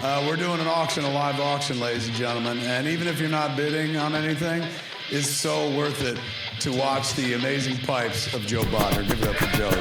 We're doing an auction, a live auction, ladies and gentlemen. And even if you're not bidding on anything, it's so worth it to watch the amazing pipes of Joe Bodnar. Give it up for Joe. Joe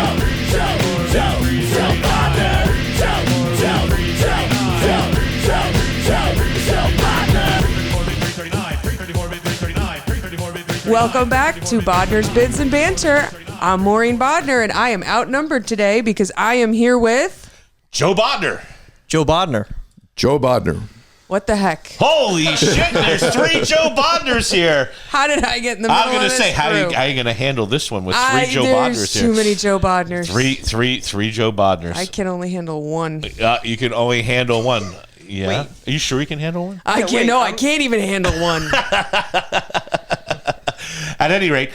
Bodnar. Welcome back to Bodnar's Bids and Banter. I'm Maureen Bodnar, and I am outnumbered today because I am here with... Joe Bodnar. Joe Bodnar. Joe Bodnar. What the heck? Holy shit, there's 3 Joe Bodnars here. How did I get in the middle I'm going to say, how are you going to handle this one with 3 Joe Bodnars here? There's too many Joe Bodnars. Three Joe Bodnars. I can only handle one. You can only handle one. Yeah. Wait. Are you sure you can handle one? I can't. No, I can't even handle one. At any rate,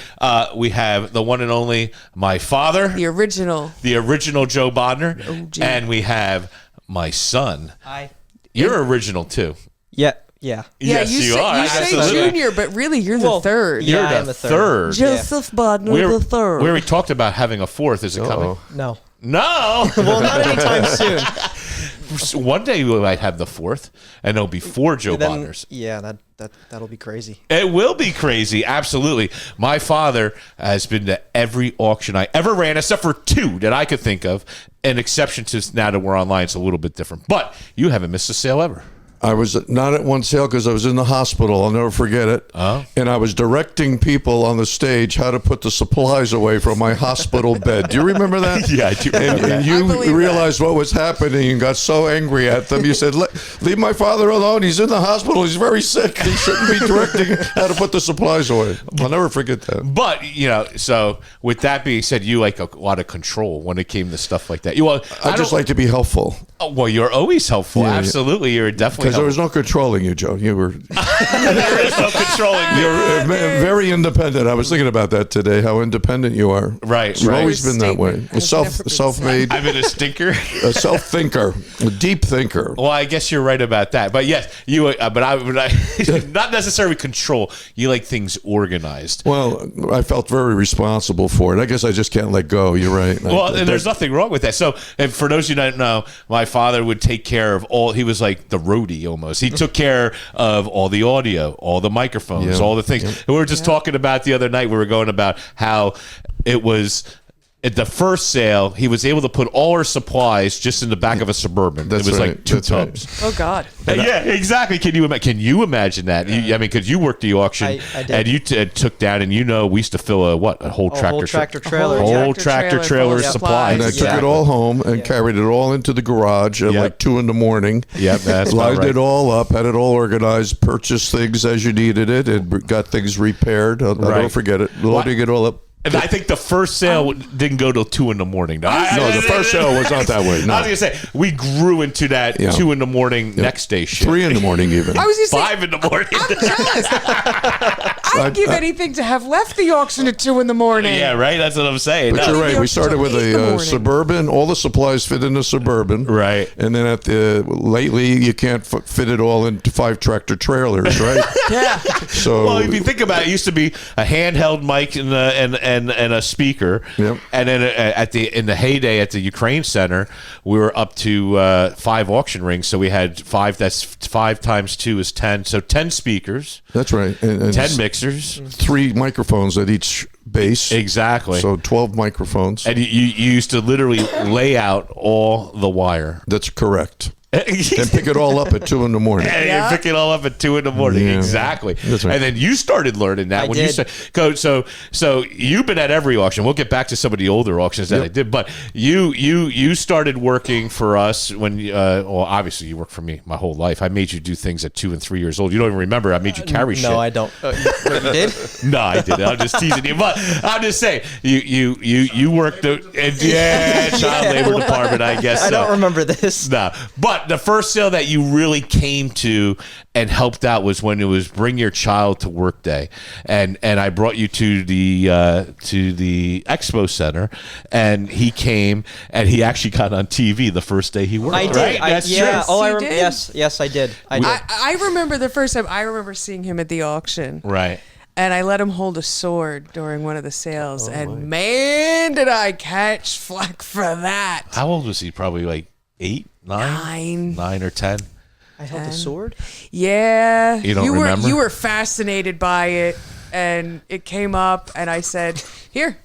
we have the one and only my father. The original Joe Bodnar. OG. And we have my son. Hi. You're original, too. Yeah. Yes, you are. You say junior, but really you're the third. You're I'm the third. Joseph Bodnar the third. We already talked about having a fourth. Is it coming? No. No. Well, not anytime soon. One day we might have the fourth, and there'll be 4 Joe Bodnars. Yeah, that'll be crazy. It will be crazy, absolutely. My father has been to every auction I ever ran, except for 2 that I could think of. An exception to now that we're online, it's a little bit different. But you haven't missed a sale ever. I was not at one sale because I was in the hospital. I'll never forget it. Oh. And I was directing people on the stage how to put the supplies away from my hospital bed. Do you remember that? Yeah, I do remember that. And you realized what was happening and got so angry at them. You said, leave my father alone. He's in the hospital. He's very sick. He shouldn't be directing how to put the supplies away. I'll never forget that. But, so with that being said, you like a lot of control when it came to stuff like that. I just like to be helpful. Oh, well, you're always helpful. Yeah, Absolutely. You're definitely because there was no controlling you, Joe. You were. There is no controlling me. You're very independent. I was thinking about that today. How independent you are. Right. You've right. always been that way. Self-made. I've been a stinker. A self-thinker, a deep thinker. Well, I guess you're right about that. But yes, you. But I not necessarily control. You like things organized. Well, I felt very responsible for it. I guess I just can't let go. You're right. Well, and there's nothing wrong with that. So, and for those of you who don't know, my father would take care of all. He was like the roadie almost. He took care of all the audio, all the microphones, all the things. And we were just talking about the other night. We were going about how it was. At the first sale, he was able to put all our supplies just in the back of a Suburban. That's it was right. like 2 tubs. Oh God! Yeah, exactly. Can you imagine that? I mean, because you worked the auction I did. and you took down, and we used to fill a whole tractor trailer, whole tractor trailer full of supplies. And I took it all home and carried it all into the garage at like 2 a.m. Yep, that's about lined right. it all up, had it all organized, purchased things as you needed it, and got things repaired. I'll never forget it. Loading it all up. And I think the first sale didn't go till 2 a.m. No, the first sale was not that way. No. I was gonna say we grew into that 2 a.m. next day shit. 3 a.m. even. I was just 5 a.m. I'm jealous. I'd give anything to have left the auction at 2 a.m. Yeah, right. That's what I'm saying. But No. you're right. We started with 8 in the a morning. Suburban. All the supplies fit in the Suburban. Right. And then lately you can't fit it all into 5 tractor trailers, right? Yeah. So Well, if you think about it, it used to be a handheld mic and a speaker. Yep. And then in the heyday at the Ukraine Center, we were up to 5 auction rings. So we had 5. That's 5 times 2 is 10. So 10 speakers. that's right. And 10 mixers. 3 microphones at each base. Exactly. So 12 microphones. And you used to literally lay out all the wire. That's correct. and And pick it all up at 2 a.m. And you pick it all up at 2 a.m. Yeah. Exactly. That's right. And then you started learning that I when did. you started. So you've been at every auction. We'll get back to some of the older auctions that I did, but you started working for us when. Well, obviously you worked for me my whole life. I made you do things at 2 and 3 years old. You don't even remember. I made you carry shit. No, I don't. Wait, you did? No, I didn't. I'm just teasing you. But I'm just saying, you worked child labor department, I guess. I don't remember this. No, but the first sale that you really came to and helped out was when it was Bring Your Child to Work Day, and I brought you to the Expo Center, and he came and he actually got on TV the first day he worked. I did. Right? That's true. yeah. Oh, I You did? Yes, I did. I did. I remember the first time. I remember seeing him at the auction. Right. And I let him hold a sword during one of the sales, and man, did I catch flack for that. How old was he? Probably like 8, 9, 9 or 10. I held a sword. Yeah. You don't remember? You were fascinated by it, and it came up, and I said, "Here,"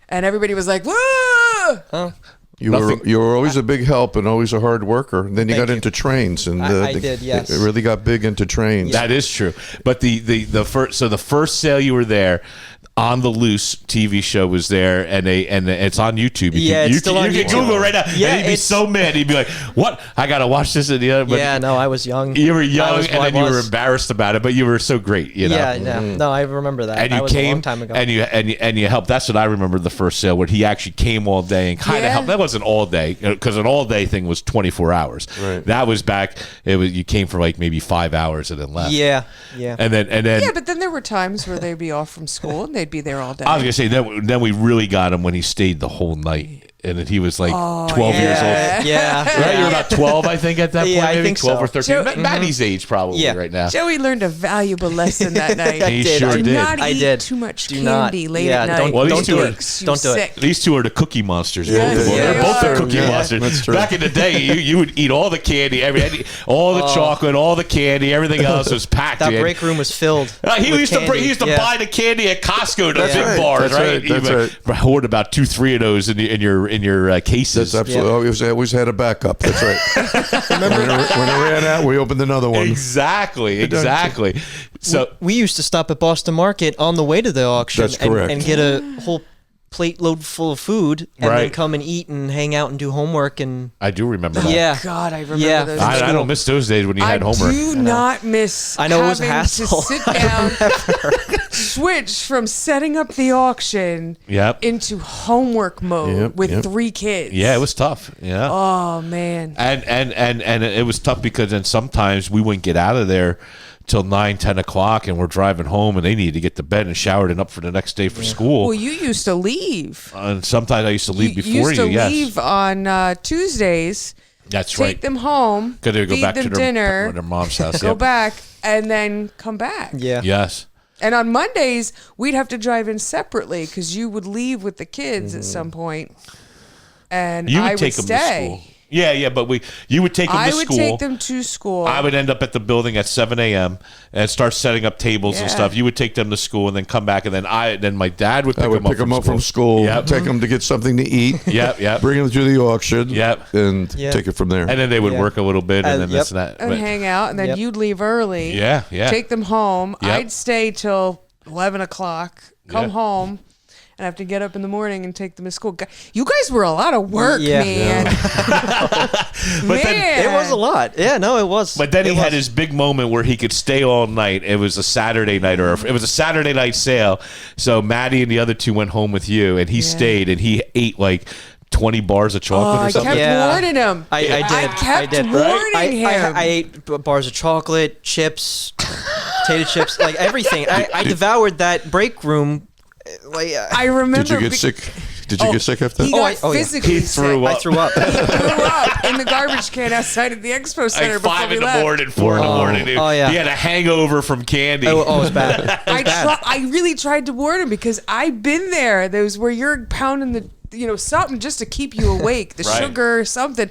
and everybody was like, "Whoa!" You were always a big help and always a hard worker. And then you got into trains, and I did, yes. it really got big into trains. That is true. But the first sale you were there, On the Loose TV show was there, and it's on YouTube. It's still on You YouTube. can Google it right now. Yeah, and he'd be so mad. He'd be like, "What? I gotta watch this and the other." But Yeah, no, I was young. you were young, and and then you were embarrassed about it, but you were so great. You know. Yeah, no, I remember that. And that you was came a long time ago. and you helped. That's what I remember the first sale where he actually came all day and kind of Yeah. helped. That wasn't all day because an all day thing was 24 hours. Right. That was back. You came for like maybe 5 hours and then left. yeah. And then Yeah, but then there were times where they'd be off from school and they'd be there all day. I was gonna say then we really got him when he stayed the whole night, and then he was like 12 years old. Yeah. Right, you're about 12, I think, at that point. Yeah, I maybe think 12 so. or 13. Joe- Maddie's age, probably Yeah. right now. Joey learned a valuable lesson that night. He did. sure I Do did. not I eat did. too much Do not. candy late Yeah, at night. don't- Well, these It two are- makes you don't do it. sick. These two are the cookie monsters. Yes, both of them. they They're both the are. cookie Yeah, monsters. that's true. Back in the day, you would eat all the candy, all the chocolate, all the candy, everything else was packed. That man. break room was filled. He with used to candy. he used to Yeah. buy the candy at Costco, the That's big right, bars, that's right? right, He that's would hoard about 2-3 of those in your cases. That's absolutely. I always had a backup. That's right. Remember when it ran out, we opened another one. Exactly. So We used to stop at Boston Market on the way to the auction That's correct. and get a whole plate load full of food and then Right. come and eat and hang out and do homework and I do remember that. yeah. God, I remember Yeah. those. I don't miss those days when you had I homework. do not miss I know it was a having hassle. to sit down, switch from setting up the auction Yep. into homework mode Yep, with yep. 3 kids. Yeah, it was tough. Yeah. Oh man. And it was tough because then sometimes we wouldn't get out of there till 9-10 o'clock, and we're driving home, and they need to get to bed and showered and up for the next day for school. Well, you used to leave. And sometimes I used to leave before used to yes, leave on Tuesdays. that's Take right. them home. Because they would go feed back them to dinner. their mom's house. Go Yep. back and then come back. Yeah. Yes. And on Mondays, we'd have to drive in separately because you would leave with the kids at some point, and You would I would take them to stay. school. Yeah, but you would take them I to would school. take them to school. I would end up at the building at 7 a.m. and start setting up tables and Yeah. stuff. You would take them to school and then come back, and then my dad would pick I would them pick them up from school, Yep. take them to get something to eat, Yep. bring them to the auction, Yep. and Yeah. take it from there. And then they would Yeah. work a little bit, and then Yep. this and that. and But- hang out, and then Yep. you'd leave early. Yeah. Take them home. Yep. I'd stay till 11 o'clock. Come Yeah. home. And have to get up in the morning and take them to school. You guys were a lot of work, Yeah. man. But then- It was a lot. Yeah, no, it was. But then he It had was. his big moment where he could stay all night. It was a Saturday night, it was a Saturday night sale. So Maddie and the other two went home with you, and he stayed, and he ate like 20 bars of chocolate Oh, or I something. kept Yeah. warning him. I did. I kept did. warning him. I ate bars of chocolate, chips, potato chips, like everything. I devoured that break room. Like I remember. Did you get sick? Did you get sick after He that? got yeah. physically He sick. threw I up. threw up. He threw up in the garbage can outside of the Expo Center Like before 5 we in the left. morning, 4 in the morning. Dude. Oh, yeah. He had a hangover from candy. It was bad. It was bad. I really tried to warn him because I've been there. Those where you're pounding the, something just to keep you awake, the Right. sugar or something.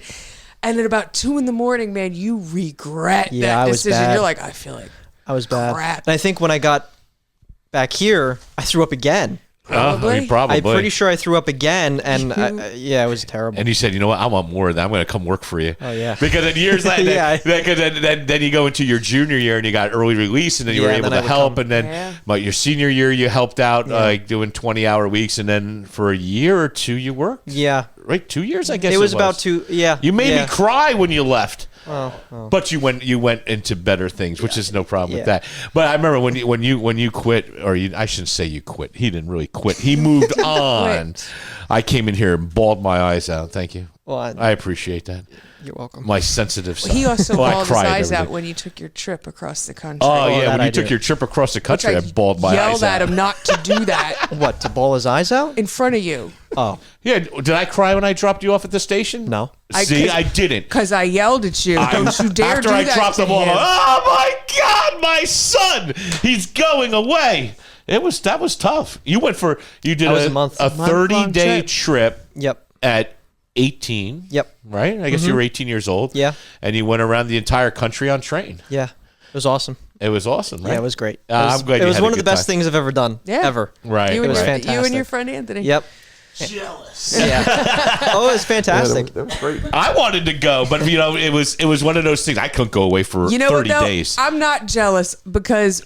And then about 2 in the morning, man, you regret Yeah, that I was decision. bad. You're like, I feel like I was bad. crap. And I think when I got back here, I threw up again. Probably. Probably. I'm pretty sure I threw up again, and yeah, it was terrible. And you said, you know what? I want more of that. I'm going to come work for you. Oh, yeah. Because then years later, Yeah. then you go into your junior year and you got early release, and then you were Yeah, able then I to would help. come. And then, Yeah. but your senior year, you helped out like doing 20-hour weeks, and then for a year or two, you worked. Yeah, Right, 2 years, I guess it was about 2. Yeah, You made yeah. me cry when you left. Oh. But you went into better things, which is no problem with Yeah. that. But I remember when you quit, or I shouldn't say you quit. He didn't really quit. He moved on. I came in here and bawled my eyes out. Thank you. Well, I appreciate that. you're welcome. My sensitive side. He also Well, I bawled his cried eyes out everything. when you took your trip across the country. Oh yeah, that when I you took did. your trip across the country, I I bawled my eyes yelled at out. him not to do that What, to bawl his eyes out? in front of you Oh, Yeah, did I cry when I dropped you off at the station? no. See, I didn't. because I yelled at you. Don't you dare After do I that dropped to the ball, him. oh my God, my son, he's going away. That was tough. You did That was a month. a Month-long 30-day trip Yep. at 18. Yep. Right? I guess you were 18 years old. Yeah. And you went around the entire country on train. Yeah. It was awesome. It was awesome, right? Yeah, it was great. I'm glad it you was had one a of the good best time. things I've ever done. Yeah. Ever. Right. You and, It was your, fantastic. you and your friend Anthony. Yep. Jealous. Yeah. Oh, it was fantastic. That was great. I wanted to go, but it was one of those things. I couldn't go away for You know 30 what, though? days. I'm not jealous because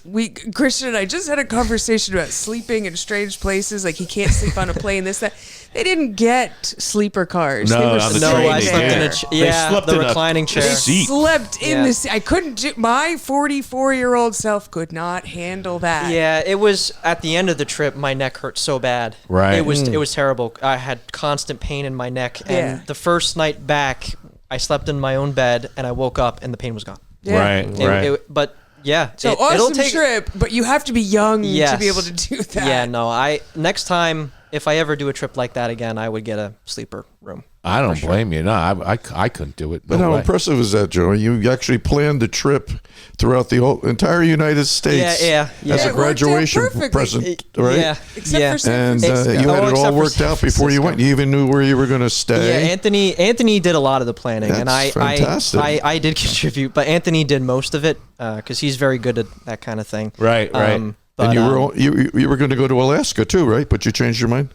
Christian and I just had a conversation about sleeping in strange places. Like he can't sleep on a plane, this, that. They didn't get sleeper cars. No, they were on the No, train, I they slept in a did. yeah, slept the in a reclining chair. seat. slept in Yeah. the seat. I couldn't do, my 44-year-old self could not handle that. Yeah, it was at the end of the trip. My neck hurt so bad. Right. It was terrible. I had constant pain in my neck, and Yeah. the first night back, I slept in my own bed, and I woke up, and the pain was gone. Yeah. Right. But yeah, So it'll awesome take. trip, but you have to be young to Yes. be able to do that. Yeah, no. Next time, if I ever do a trip like that again, I would get a sleeper room. I don't blame you. No, I couldn't do it. But No how way. impressive is that, Joe? You actually planned the trip throughout the whole entire United States. Yeah. As It a worked out graduation perfectly. present, right? Yeah. Except yeah. for San And Francisco. you had it all except for worked San out before you Francisco. went. You even knew where you were going to Yeah, stay. Anthony did a lot of the planning, and That's fantastic. I did contribute, but Anthony did most of it because he's very good at that kind of thing. Right. But, And you were going to go to Alaska too, right? But you changed your mind.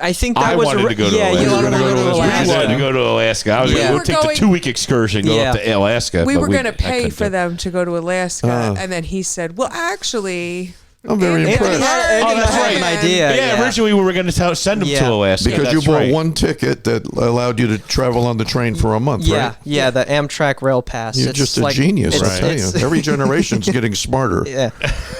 I think I that was wanted to go to yeah, Alaska. you wanted to go to We Alaska. wanted to go to Alaska. I was Yeah. going We to were take the going- 2-week excursion, go Yeah. up to Alaska. we but were going to I pay couldn't for do it. them to go to Alaska, and then he said, "Well, actually, I'm very Anthony impressed. had, Oh, that's had right. an idea. Yeah, originally we were going to send them Yeah. to Alaska. Because you That's bought right. one ticket that allowed you to travel on the train for a month, Yeah, right? yeah, the Amtrak Rail Pass. You're It's just a like- genius, it's- I tell you. it's- Every generation's getting smarter. Yeah.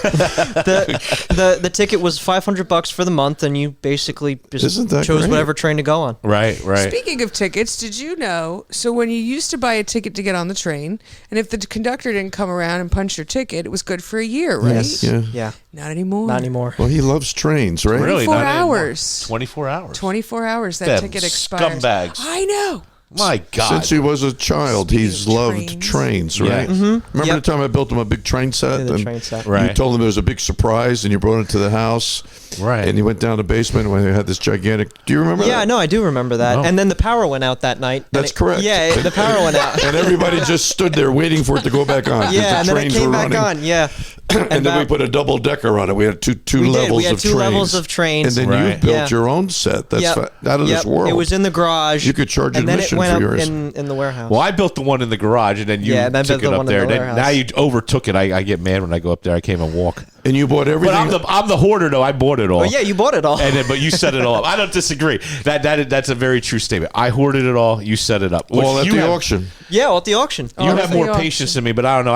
the ticket was $500 for the month, and you basically just Isn't that chose great? whatever train to go on. Right. Speaking of tickets, did you know? So when you used to buy a ticket to get on the train, and if the conductor didn't come around and punch your ticket, it was good for a year, right? Yes. Yeah. Yeah. Not anymore. Not anymore. Well, he loves trains, right? Really? 24 Not anymore. hours. 24 hours. 24 hours. That Them ticket expires. scumbags. I know. My God. Since he was a child, Speaking he's of loved trains, right? Yeah. Remember Yep. the time I built him a big train set? Yeah, the and train set. You Right. told him it was a big surprise, and you brought it to the house. Right. And he went down the basement when they had this gigantic. Do you remember Yeah, that? no, I do remember that. No. And then the power went out that night. and That's correct. Yeah, the power went out. And everybody just stood there waiting for it to go back on. 'cause Yeah, the and then it trains came were back running. on. Yeah. And then we put a double decker on it. We had two We did. levels We had of two trains. levels of trains. And then you Right. built Yeah. your own set. That's Yep. out of Yep. this world. It was in the garage. You could charge and then it admission went for up yours. in the warehouse. Well, I built the one in the garage, and then you Yeah, and I took built the it up one in there. the Then warehouse. now you overtook it. I get mad when I go up there. I can't even walk. And you bought But everything. I'm the hoarder, though. I bought it all. Oh yeah, you bought it all. But you set it all up. I don't disagree. That's a very true statement. I hoarded it all. You set it up. Which all at you the have- auction. Yeah, well, at the auction. You have at more the auction. patience than me, but I don't know.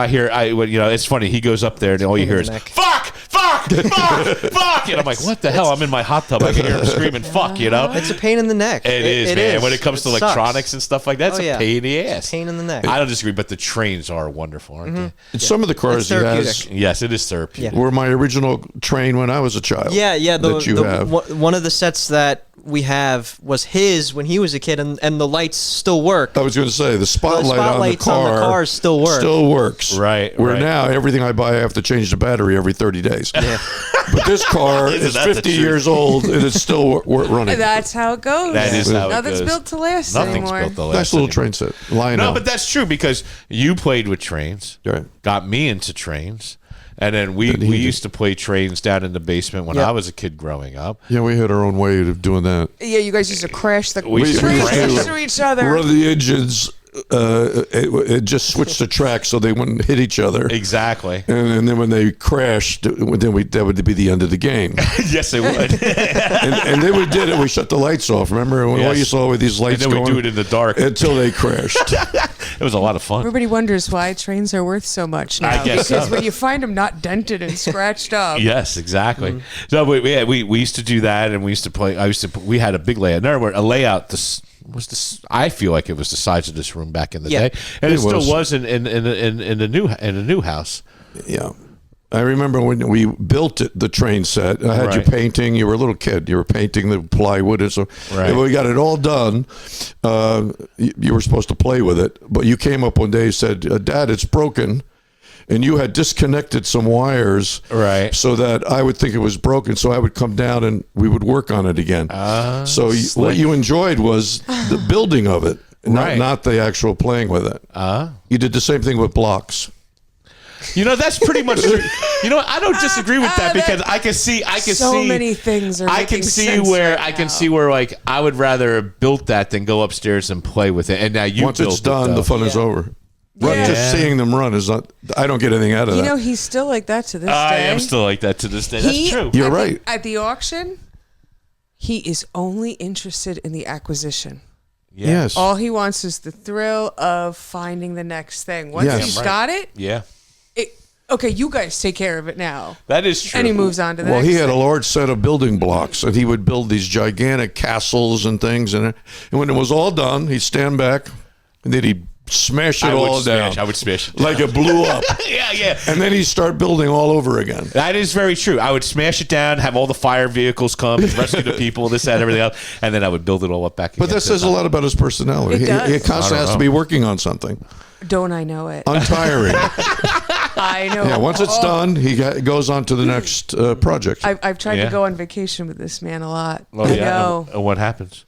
It's funny. He goes up there, and all you hear is neck. "fuck, fuck, fuck, fuck," and I'm like, "What the hell?" I'm in my hot tub. I can hear him screaming "fuck," you know. It's a pain in the neck. It is, man. When it comes to It sucks. electronics and stuff like that, it's Oh, yeah. a pain in the ass. Pain in the neck. I don't disagree, but the trains are wonderful, aren't they? And some of the cars It's he has therapeutic. Yes, it is therapeutic. Yeah. were my original train when I was a child. Yeah, yeah. that you have. One of the sets that we have was his when he was a kid, and the lights still work. I was going to say the spotlight spotlights on the cars still work. Still works. Right, Where right. now everything I buy I have to change the battery every 30 days. Yeah. But this car Isn't is that the 50 truth? years old and it's still running. That's how it goes. That is how it Nothing's goes. built to last Nothing's anymore. built to last. Nice little anymore. train set. Lionel. No, but that's true because you played with trains, Right. got me into trains, and then we he did. used to play trains down in the basement when Yeah. I was a kid growing up. Yeah, we had our own way of doing that. Yeah, you guys used to crash the We used to trains crash into each other. Run the engines. It just switched the track so they wouldn't hit each other. Exactly. And then when they crashed, that would be the end of the game. Yes, it would. and then we did it. We shut the lights off. Remember when all Yes. you saw with these And lights then we going do it in the dark. until they crashed. It was a lot of fun. Everybody wonders why trains are worth so much now. I guess because so. when you find them not dented and scratched up. Yes, exactly. So we used to do that, and we used to play. We had a big layout. No, a layout. This was this. I feel like it was the size of this room back in the Yeah. day, and it, It still was. was in the new house. Yeah. I remember when we built it, the train set. I had you Right. painting. You were a little kid. You were painting the plywood, and so Right. and when we got it all done. You were supposed to play with it, but you came up one day and said, "Dad, it's broken." and you had disconnected some wires, Right. so that I would think it was broken. So I would come down and we would work on it again. What you enjoyed was the building of it, Right. not the actual playing with it. You did the same thing with blocks. That's pretty much true. I don't disagree with that because I can see So many things are I can making see sense where right I can now. see where like I would rather have built that than go upstairs and play with it. And now you Once built it's done, it, the fun is over. Just seeing them run is not. I don't get anything out of that. He's still like that to this day. I am still like that to this day. That's true. You're right. At the auction, he is only interested in the acquisition. Yes. All he wants is the thrill of finding the next thing. Once Yes. he's Right. got it, Yeah. okay, you guys take care of it now. That is true. And he moves on to the Well, next he had a thing. large set of building blocks, and he would build these gigantic castles and things. And when it was all done, he'd stand back, and then he'd smash it I all would down. smash. I would smash it. Like it blew up. Yeah. And then he'd start building all over again. That is very true. I would smash it down, have all the fire vehicles come, rescue the people, this, that, everything else, and then I would build it all up back again. But that says a lot about his personality. It does. He constantly has to be working on something. Don't I know it? Untiring. I know. Yeah, once it's done, he goes on to the next project. I've tried Yeah. to go on vacation with this man a lot. Oh, I yeah. know. And what happens?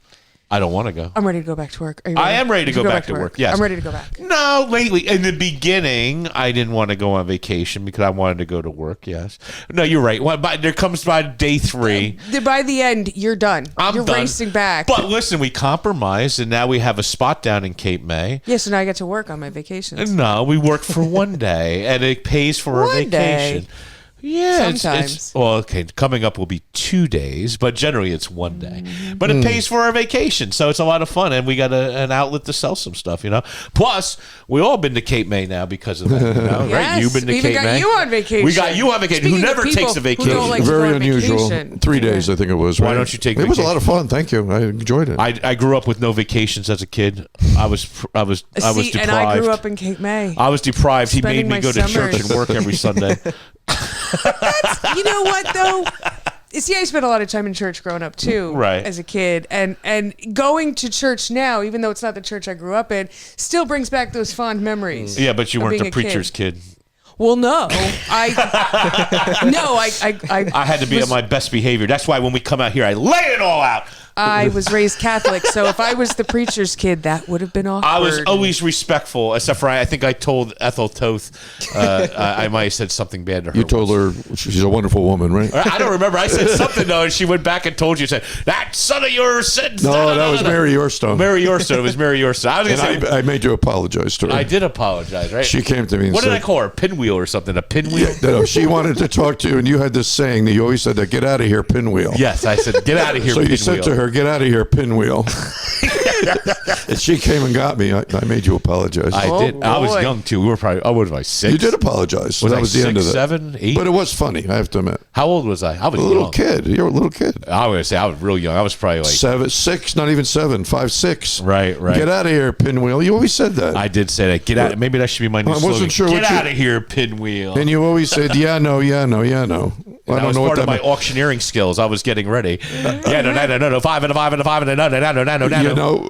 I don't want to go. I'm ready to go back to work. Are you I am ready to go back to work, yes. I'm ready to go back. No, lately. In the beginning, I didn't want to go on vacation because I wanted to go to work, yes. No, you're right. There comes by day 3. By the end, you're done. You're done. racing back. But listen, we compromised, and now we have a spot down in Cape May. Yeah, so now I get to work on my vacations. No, we work for one day, and it pays for our One day. vacation. Yeah, Sometimes. well, okay. Coming up will be 2 days, but generally it's one day. But it pays for our vacation, so it's a lot of fun, and we got an outlet to sell some stuff. Plus, we all been to Cape May now because of that. Right? Yes, You've been to we even Cape got May. you on vacation. We got you on vacation. Speaking who of never people takes a who vacation? don't like to Very go on unusual. vacation. 3 days, I think it was. Why right? don't you take It was a vacation? lot of fun. Thank you. I enjoyed it. I grew up with no vacations as a kid. I was deprived. And I grew up in Cape May. I was deprived. He made Spending me my go to church summers. and work every Sunday. You know what though? See, I spent a lot of time in church growing up too, Right. as a kid, and going to church now, even though it's not the church I grew up in, still brings back those fond memories. Yeah, but you of weren't being a preacher's kid. Well, no, I had to be on my best behavior. That's why when we come out here, I lay it all out. I was raised Catholic, so if I was the preacher's kid, that would have been awkward. I was always respectful, except for I think I told Ethel Toth I might have said something bad to her. You told her she's a wonderful woman, right? I don't remember. I said something though, and she went back and told you, said that son of yours said. No, that was Mary Yorstone. Mary Yorstone. It was Mary Yorstone. I was And gonna say I made you apologize to her. I did apologize, right? She came to me and What said, did I call her? Pinwheel or something? A pinwheel? Yeah, no, she wanted to talk to you, and you had this saying that you always said that, get out of here, pinwheel. Yes, I said, get out of here, So you said to her, get out of here, pinwheel. And she came and got me. I made you apologize. I did. I was boy. young too. We were probably, what was I, 6? You did apologize. Was that I was the 6, end of it. 7, 8? But it was funny, I have to admit. How old was I? I was A little young. kid. You're a little kid. I was gonna say I was real young. I was probably like 7, 6, not even 7, 5, 6. Right. Get out of here, pinwheel. You always said that. I did say that. Get out. Maybe that should be my new I wasn't slogan. sure Get what you- out of here, pinwheel. And you always said, yeah, no, yeah, no, yeah, no. I That don't was know what part of that my meant. auctioneering skills. I was getting ready. Yeah, no, 5 and a 5 and a 5 and a no. You know.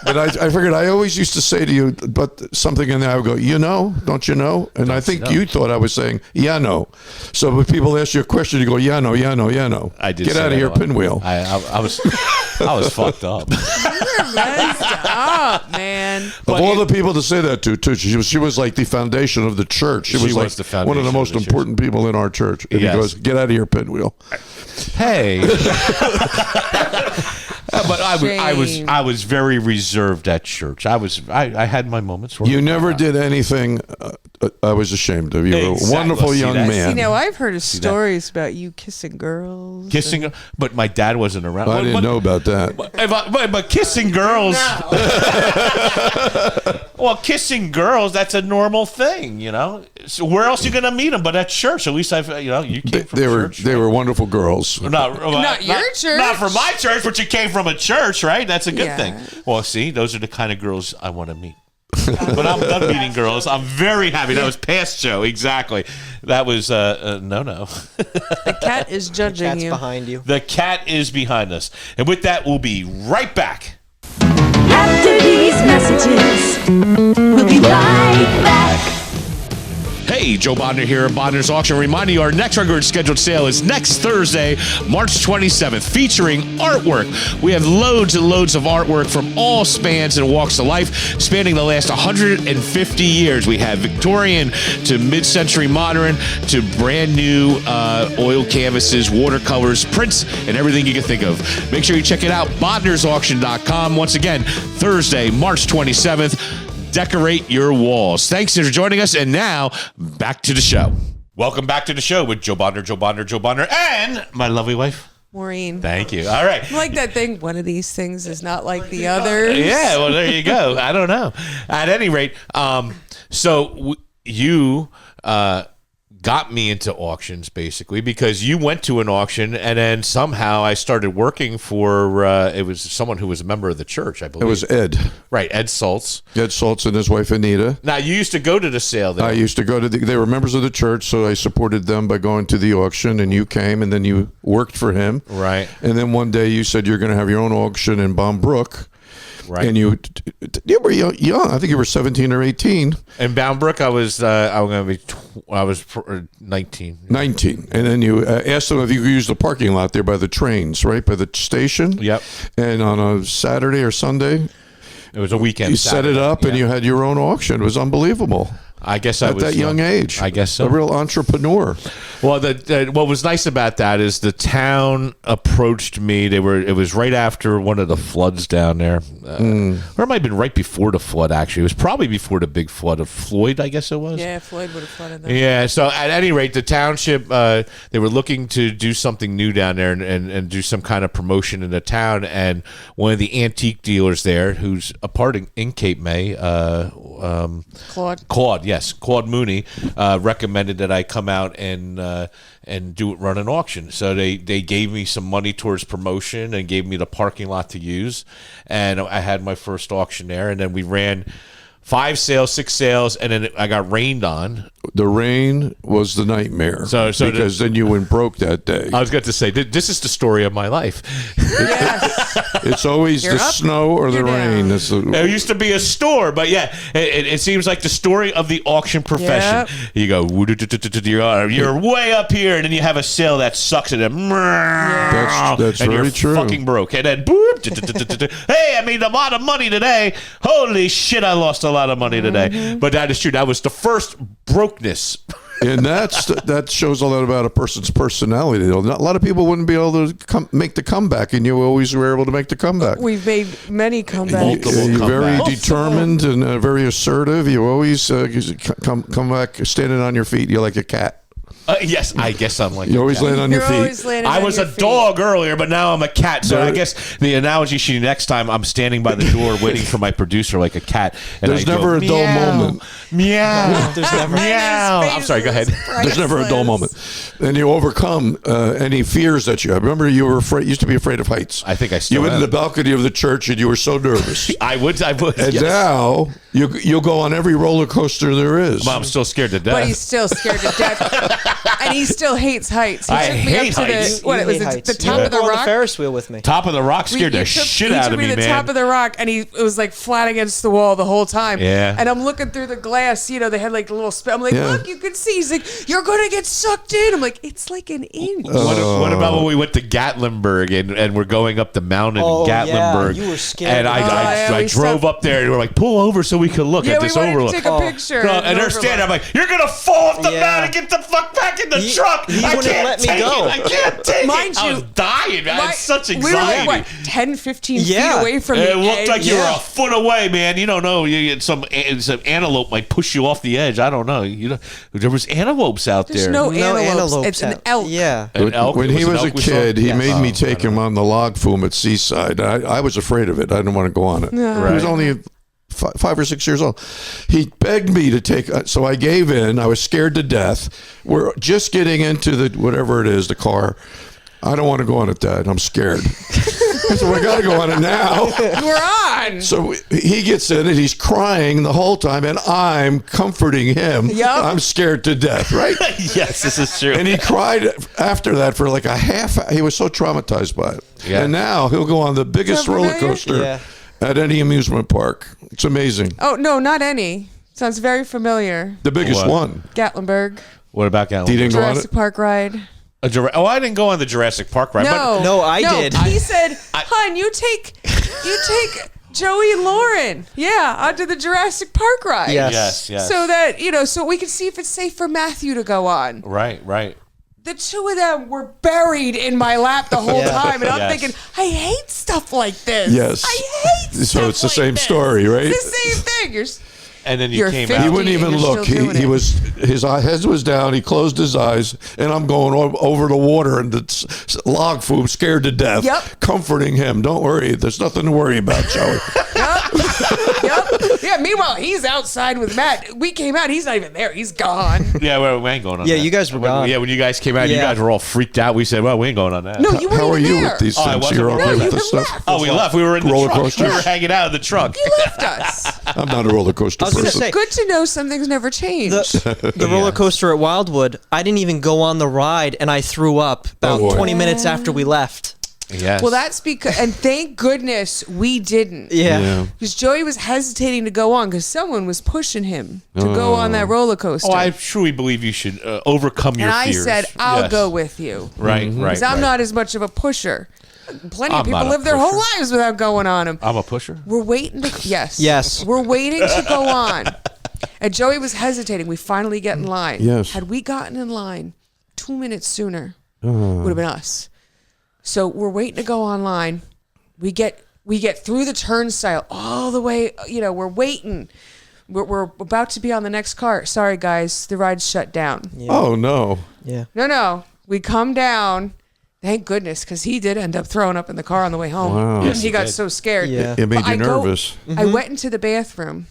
But I figured I always used to say to you, but something in there, I would go, don't you know? And I think you thought I was saying, yeah, no. So when people ask you a question, you go, yeah, no. I did. Get say out of that here, a lot. pinwheel. I was fucked up. You're messed up, man. Of all the people to say that to, she was like the foundation of the church. She was like the foundation one of the most of the church. important people in our church. And Yes. he goes, get out of here, pinwheel. Hey. But I was very reserved at church. I had my moments. Where You never did anything I was ashamed of. You were Exactly. a wonderful See young that? man. You know, I've heard of stories about you kissing girls. kissing, but my dad wasn't around. I didn't know about that. But kissing girls. Well, kissing girls, that's a normal thing, So where else are you going to meet them but at church? At least you came from church. They were wonderful girls. Not your church. Not from my church, but you came from a church, right? That's a good Yeah. thing. Well, see, those are the kind of girls I want to meet. But I'm done meeting girls. I'm very happy. That was past show. Exactly. That was no. The cat is judging Cat's you. behind you. The cat is behind us. And with that, we'll be right back. After these messages, we'll be right back. Hey, Joe Bodnar here at Bodnars Auction. Reminding you, our next regular scheduled sale is next Thursday, March 27th, featuring artwork. We have loads and loads of artwork from all spans and walks of life, spanning the last 150 years. We have Victorian to mid-century modern to brand new oil canvases, watercolors, prints, and everything you can think of. Make sure you check it out, bodnarsauction.com. Once again, Thursday, March 27th. Decorate your walls. Thanks for joining us, and now back to the show. Welcome back to the show with Joe Bodnar, and my lovely wife, Maureen. Thank you. All right. Like that thing, one of these things is not like the others. Yeah, well, there you go. I don't know. At any rate, you got me into auctions basically because you went to an auction and then somehow I started working for it was someone who was a member of the church, I believe. It was Ed. Right, Ed Saltz. Ed Saltz and his wife Anita. Now, you used to go to the sale there. I used to go to they were members of the church, so I supported them by going to the auction, and you came, and then you worked for him. Right. And then one day you said you're going to have your own auction in Bound Brook. Right. And you were young. I think you were 17 or 18. In Bound Brook, I was 19. 19. And then you asked them if you could use the parking lot there by the trains, right? By the station. Yep. And on a Saturday or Sunday, it was a weekend. you set it up and you had your own auction. It was unbelievable. I guess I at was that young age. I guess so. A real entrepreneur. Well, what was nice about that is the town approached me. It was right after one of the floods down there, or it might have been right before the flood. Actually, it was probably before the big flood of Floyd. I guess it was. Yeah, Floyd would have flooded them. Yeah. So at any rate, the township they were looking to do something new down there and do some kind of promotion in the town. And one of the antique dealers there, who's a part in Cape May, Claude Mooney recommended that I come out and run an auction. So they gave me some money towards promotion and gave me the parking lot to use, and I had my first auction there. And then we ran 5 sales, 6 sales, and then I got rained on. The rain was the nightmare. So because then you went broke that day. I was going to say, this is the story of my life. Yes. It's always You're the up, snow or the you're rain. down. There used to be a store, but yeah, it seems like the story of the auction profession. Yep. You go, you're way up here, and then you have a sale that sucks, and then That's and very you're true. fucking broke, and then boop, hey, I made a lot of money today. Holy shit, I lost a lot of money today. But that is true. That was the first brokeness. And that shows a lot about a person's personality. A lot of people wouldn't be able to make the comeback, and you always were able to make the comeback. We've made many comebacks. Multiple You're very comebacks. determined and very assertive. You always come back standing on your feet. You're like a cat. Yes, I guess I'm like You always land on your You're feet. always landing I on was your a feet. dog earlier, but now I'm a cat. So There- I guess the analogy should be next time I'm standing by the door waiting for my producer like a cat. And There's I go, never a dull "Meow, moment. Meow. There's never. Meow. I'm sorry, go ahead. There's never a dull moment. And you overcome any fears that you have. Remember, you were used to be afraid of heights. I think I still You went am. to the balcony of the church and you were so nervous. I would. And Yes. now you'll go on every roller coaster there is. Well, I'm still scared to death. But he's still scared to death. And he still hates heights. He I took me hate up to heights. the, what, You was hate it heights. the top You of the go on rock? the Ferris wheel with me. Top of the rock scared the He shit took out of me me, to the man. top of the rock, and it was like flat against the wall the whole time. Yeah. And I'm looking through the glass. You know, they had like a little I'm like, Yeah. look, you can see. He's like, you're gonna get sucked in. I'm like, it's like an inch. What about when we went to Gatlinburg and we're going up the mountain Oh, in Gatlinburg? yeah, you were scared. And I we drove stopped- up there and we're like, pull over so we could look Yeah, at we this wanted overlook. to take a Oh. picture. No, and they're standing. I'm like, you're gonna fall off the Yeah. mountain. Get the fuck back in the He- truck. he I wouldn't can't let me take go. it. I can't take Mind it. I you, was dying. Man. I had such We were anxiety. like, what, 10, 15 Yeah. feet away from It the looked edge? like you were Yeah. a foot away, man. You don't know. Some antelope might push you off the edge. I don't know. There was antelopes out There's there. no No antelopes. antelopes. It's an out. elk. Yeah. An elk? When It he an was a elk we saw? kid, he Yes. made me Oh, take him on the log flume at Seaside. I was afraid of it. I didn't want to go on it. He was Right. only 5 or 6 years old. He begged me to take, so I gave in. I was scared to death. We're just getting into the whatever it is, the car. I don't want to go on it, Dad. I'm scared. I said, we got to go on it now. We're on. So he gets in it. He's crying the whole time, and I'm comforting him. Yup. I'm scared to death, right? Yes, this is true. And he cried after that for like a half. He was so traumatized by it. Yeah. And now he'll go on the biggest Sound roller familiar? coaster Yeah. at any amusement park. It's amazing. Oh, no, not any. Sounds very familiar. The biggest What? one. Gatlinburg. What about Gatlinburg? You didn't go on Jurassic it? Park ride. I didn't go on the Jurassic Park ride. No. No, I did. He said, "Hun, you take Joey and Lauren, onto the Jurassic Park ride. Yes. Yes. So that so we can see if it's safe for Matthew to go on." Right. The two of them were buried in my lap the whole time, and I'm Yes. thinking, I hate stuff like this. Yes. I hate So stuff it's the like same this. story, right? It's the same thing. And then you You're came 50. He out. wouldn't even You're look. still doing He it. was, his head was down. He closed his eyes, and I'm going over the water and the log flume, scared to death. Yep. Comforting him. Don't worry. There's nothing to worry about, Joey. Yep. Yeah, meanwhile, he's outside with Matt. We came out. He's not even there. He's gone. Yeah, we ain't going on Yeah, that. you guys were When- gone. Yeah, when you guys came out, you Yeah. guys were all freaked out. We said, well, we ain't going on that. No, you weren't How are even you there. with these Oh, I things? wasn't. You're No, okay you with this left. stuff? Oh, we left. We were in the Roller truck. coaster? We were hanging out in the truck. You left us. I'm not a roller coaster I was gonna person. say- Good to know something's never changed. The roller coaster at Wildwood, I didn't even go on the ride, and I threw up about Oh, boy. 20 minutes after we left. Yes. Well, that's because, and thank goodness we didn't. Yeah. Because Joey was hesitating to go on because someone was pushing him to go on that roller coaster. Oh, I truly believe you should overcome your and I fears. said, I'll Yes. go with you. Right. Because I'm not as much of a pusher. Plenty of I'm people not a live their whole pusher. lives without going on them. I'm a pusher. We're waiting to, yes. Yes. We're waiting to go on. And Joey was hesitating. We finally get in line. Yes. Had we gotten in line 2 minutes sooner, would have been us. So we're waiting to go online. We get through the turnstile all the way. We're waiting. We're about to be on the next car. Sorry, guys, the ride's shut down. Oh, no. Yeah. No. We come down. Thank goodness, because he did end up throwing up in the car on the way home. Wow. Yes, he he got did. so scared. Yeah. It made But you nervous. I went into the bathroom,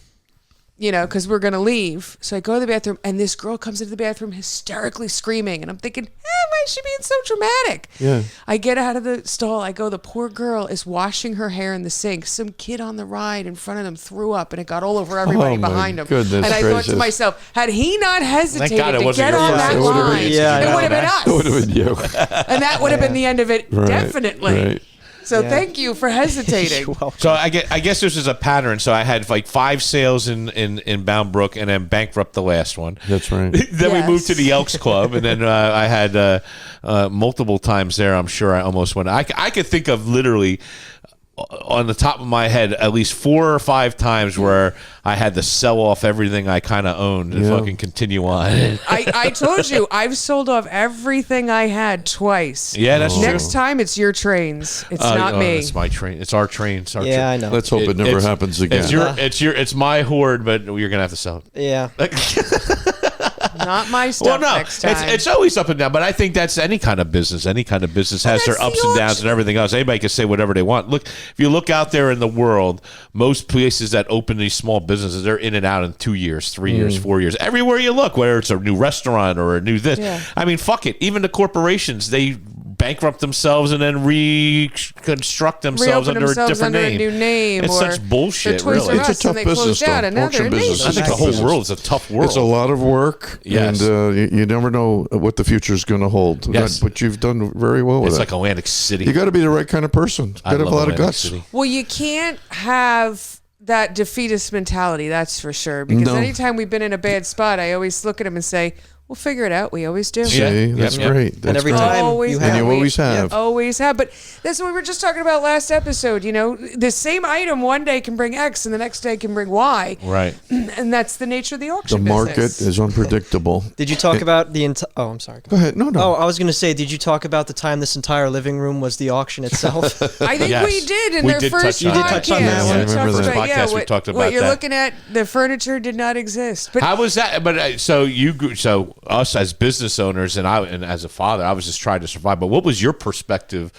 because we're going to leave. So I go to the bathroom, and this girl comes into the bathroom hysterically screaming. And I'm thinking, why is she being so dramatic? Yeah. I get out of the stall. I go, the poor girl is washing her hair in the sink. Some kid on the ride in front of them threw up, and it got all over everybody Oh, my behind him. goodness and I thought gracious. to myself, had he not hesitated God it to wasn't get your on first that experience. line, Yeah, it would have been us. It would have been you. And that would have been the end of it, Right, definitely. right. So Yeah. thank you for hesitating. So I guess this is a pattern. So I had like 5 sales in Bound Brook and then bankrupt the last one. That's right. Then we Yes. moved to the Elks Club, and then I had multiple times there. I'm sure I almost went. I could think of literally on the top of my head at least 4 or 5 times where I had to sell off everything I kind of owned to Yeah. fucking continue on. I told you, I've sold off everything I had twice. Yeah, that's true. Next time, it's your trains. It's not me. It's my train. It's our train. It's our train. Yeah, I know. Let's hope it never It's- happens again. It's my hoard, but you're gonna have to sell it. Yeah. Not my Well, stuff no, next time. it's always up and down, but I think that's any kind of business. Any kind of business has their that's ups the and downs auction. and everything else. Anybody can say whatever they want. Look, if you look out there in the world, most places that open these small businesses, they're in and out in 2 years, 3 years, 4 years. Everywhere you look, whether it's a new restaurant or a new this. Yeah. I mean, fuck it. Even the corporations, they bankrupt themselves and then reconstruct themselves Reopen under a themselves different under name. a new name. It's or such bullshit, the Toys really. R It's a Us, tough and they closed business, down, though. and now Auction they're a business nation. I think the whole world is a tough world. It's a lot of work, Yes. and you never know what the future is going to hold. Yes. But you've done very well with It's it. like Atlantic City. You got to be the right kind of person. Got to have a love lot of Atlantic guts. City. Well, you can't have that defeatist mentality, that's for sure. Because No. anytime we've been in a bad spot, I always look at them and say, we'll figure it out. We always do. See, Yeah. that's Yep. great. That's And every great. time Always you have. And you We always have. Always have. But that's what we were just talking about last episode. The same item one day can bring X and the next day can bring Y. Right. And that's the nature of the The auction market business. is unpredictable. Did you talk about the entire? Oh, I'm sorry. Go ahead. No, no. Oh, I was going to say, did you talk about the time this entire living room was the auction itself? I think Yes. we did in We their did first touch on podcast. that. touch on that one. I remember that. Podcast, we what, talked about what you're that. looking at, the furniture did not exist. But How was that? But so us as business owners and as a father, I was just trying to survive. But what was your perspective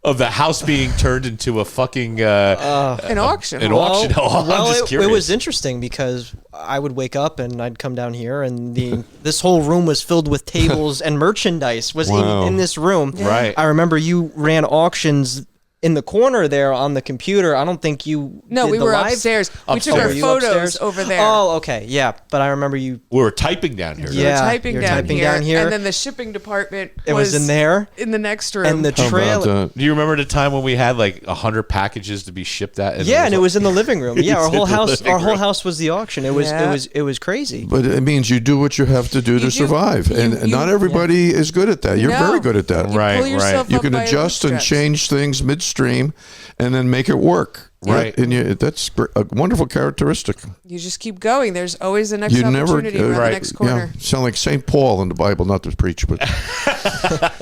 of the house being turned into a fucking an auction. an hall. auction hall? I'm Well, just it curious. was interesting because I would wake up and I'd come down here and this whole room was filled with tables and merchandise was Wow. in this room. Right. I remember you ran auctions in the corner there on the computer. I don't think you. No, did we the were live? upstairs. We took Oh, our were you photos upstairs? over there. Oh, okay, yeah. But I remember you. We were typing down here. We were Yeah, typing, you're down, typing here, down here. and then the shipping department It was in there, in the next room. and the How about trailer. that? Do you remember the time when we had like 100 packages to be shipped at? Yeah, and it was in the living room. Yeah, our It's in whole the house. living Our whole room. house was the auction. It was. Yeah. It was crazy. But it means you do what you have to do to do. survive, and You- not everybody is good at that. You're No. very good at that. You Right, pull yourself You up can by adjust and bootstraps. change things midstream, and then make it work. Right. And that's a wonderful characteristic. You just keep going. There's always the next You never opportunity around right. the next corner. Yeah, sound like St. Paul in the Bible, not to preach, but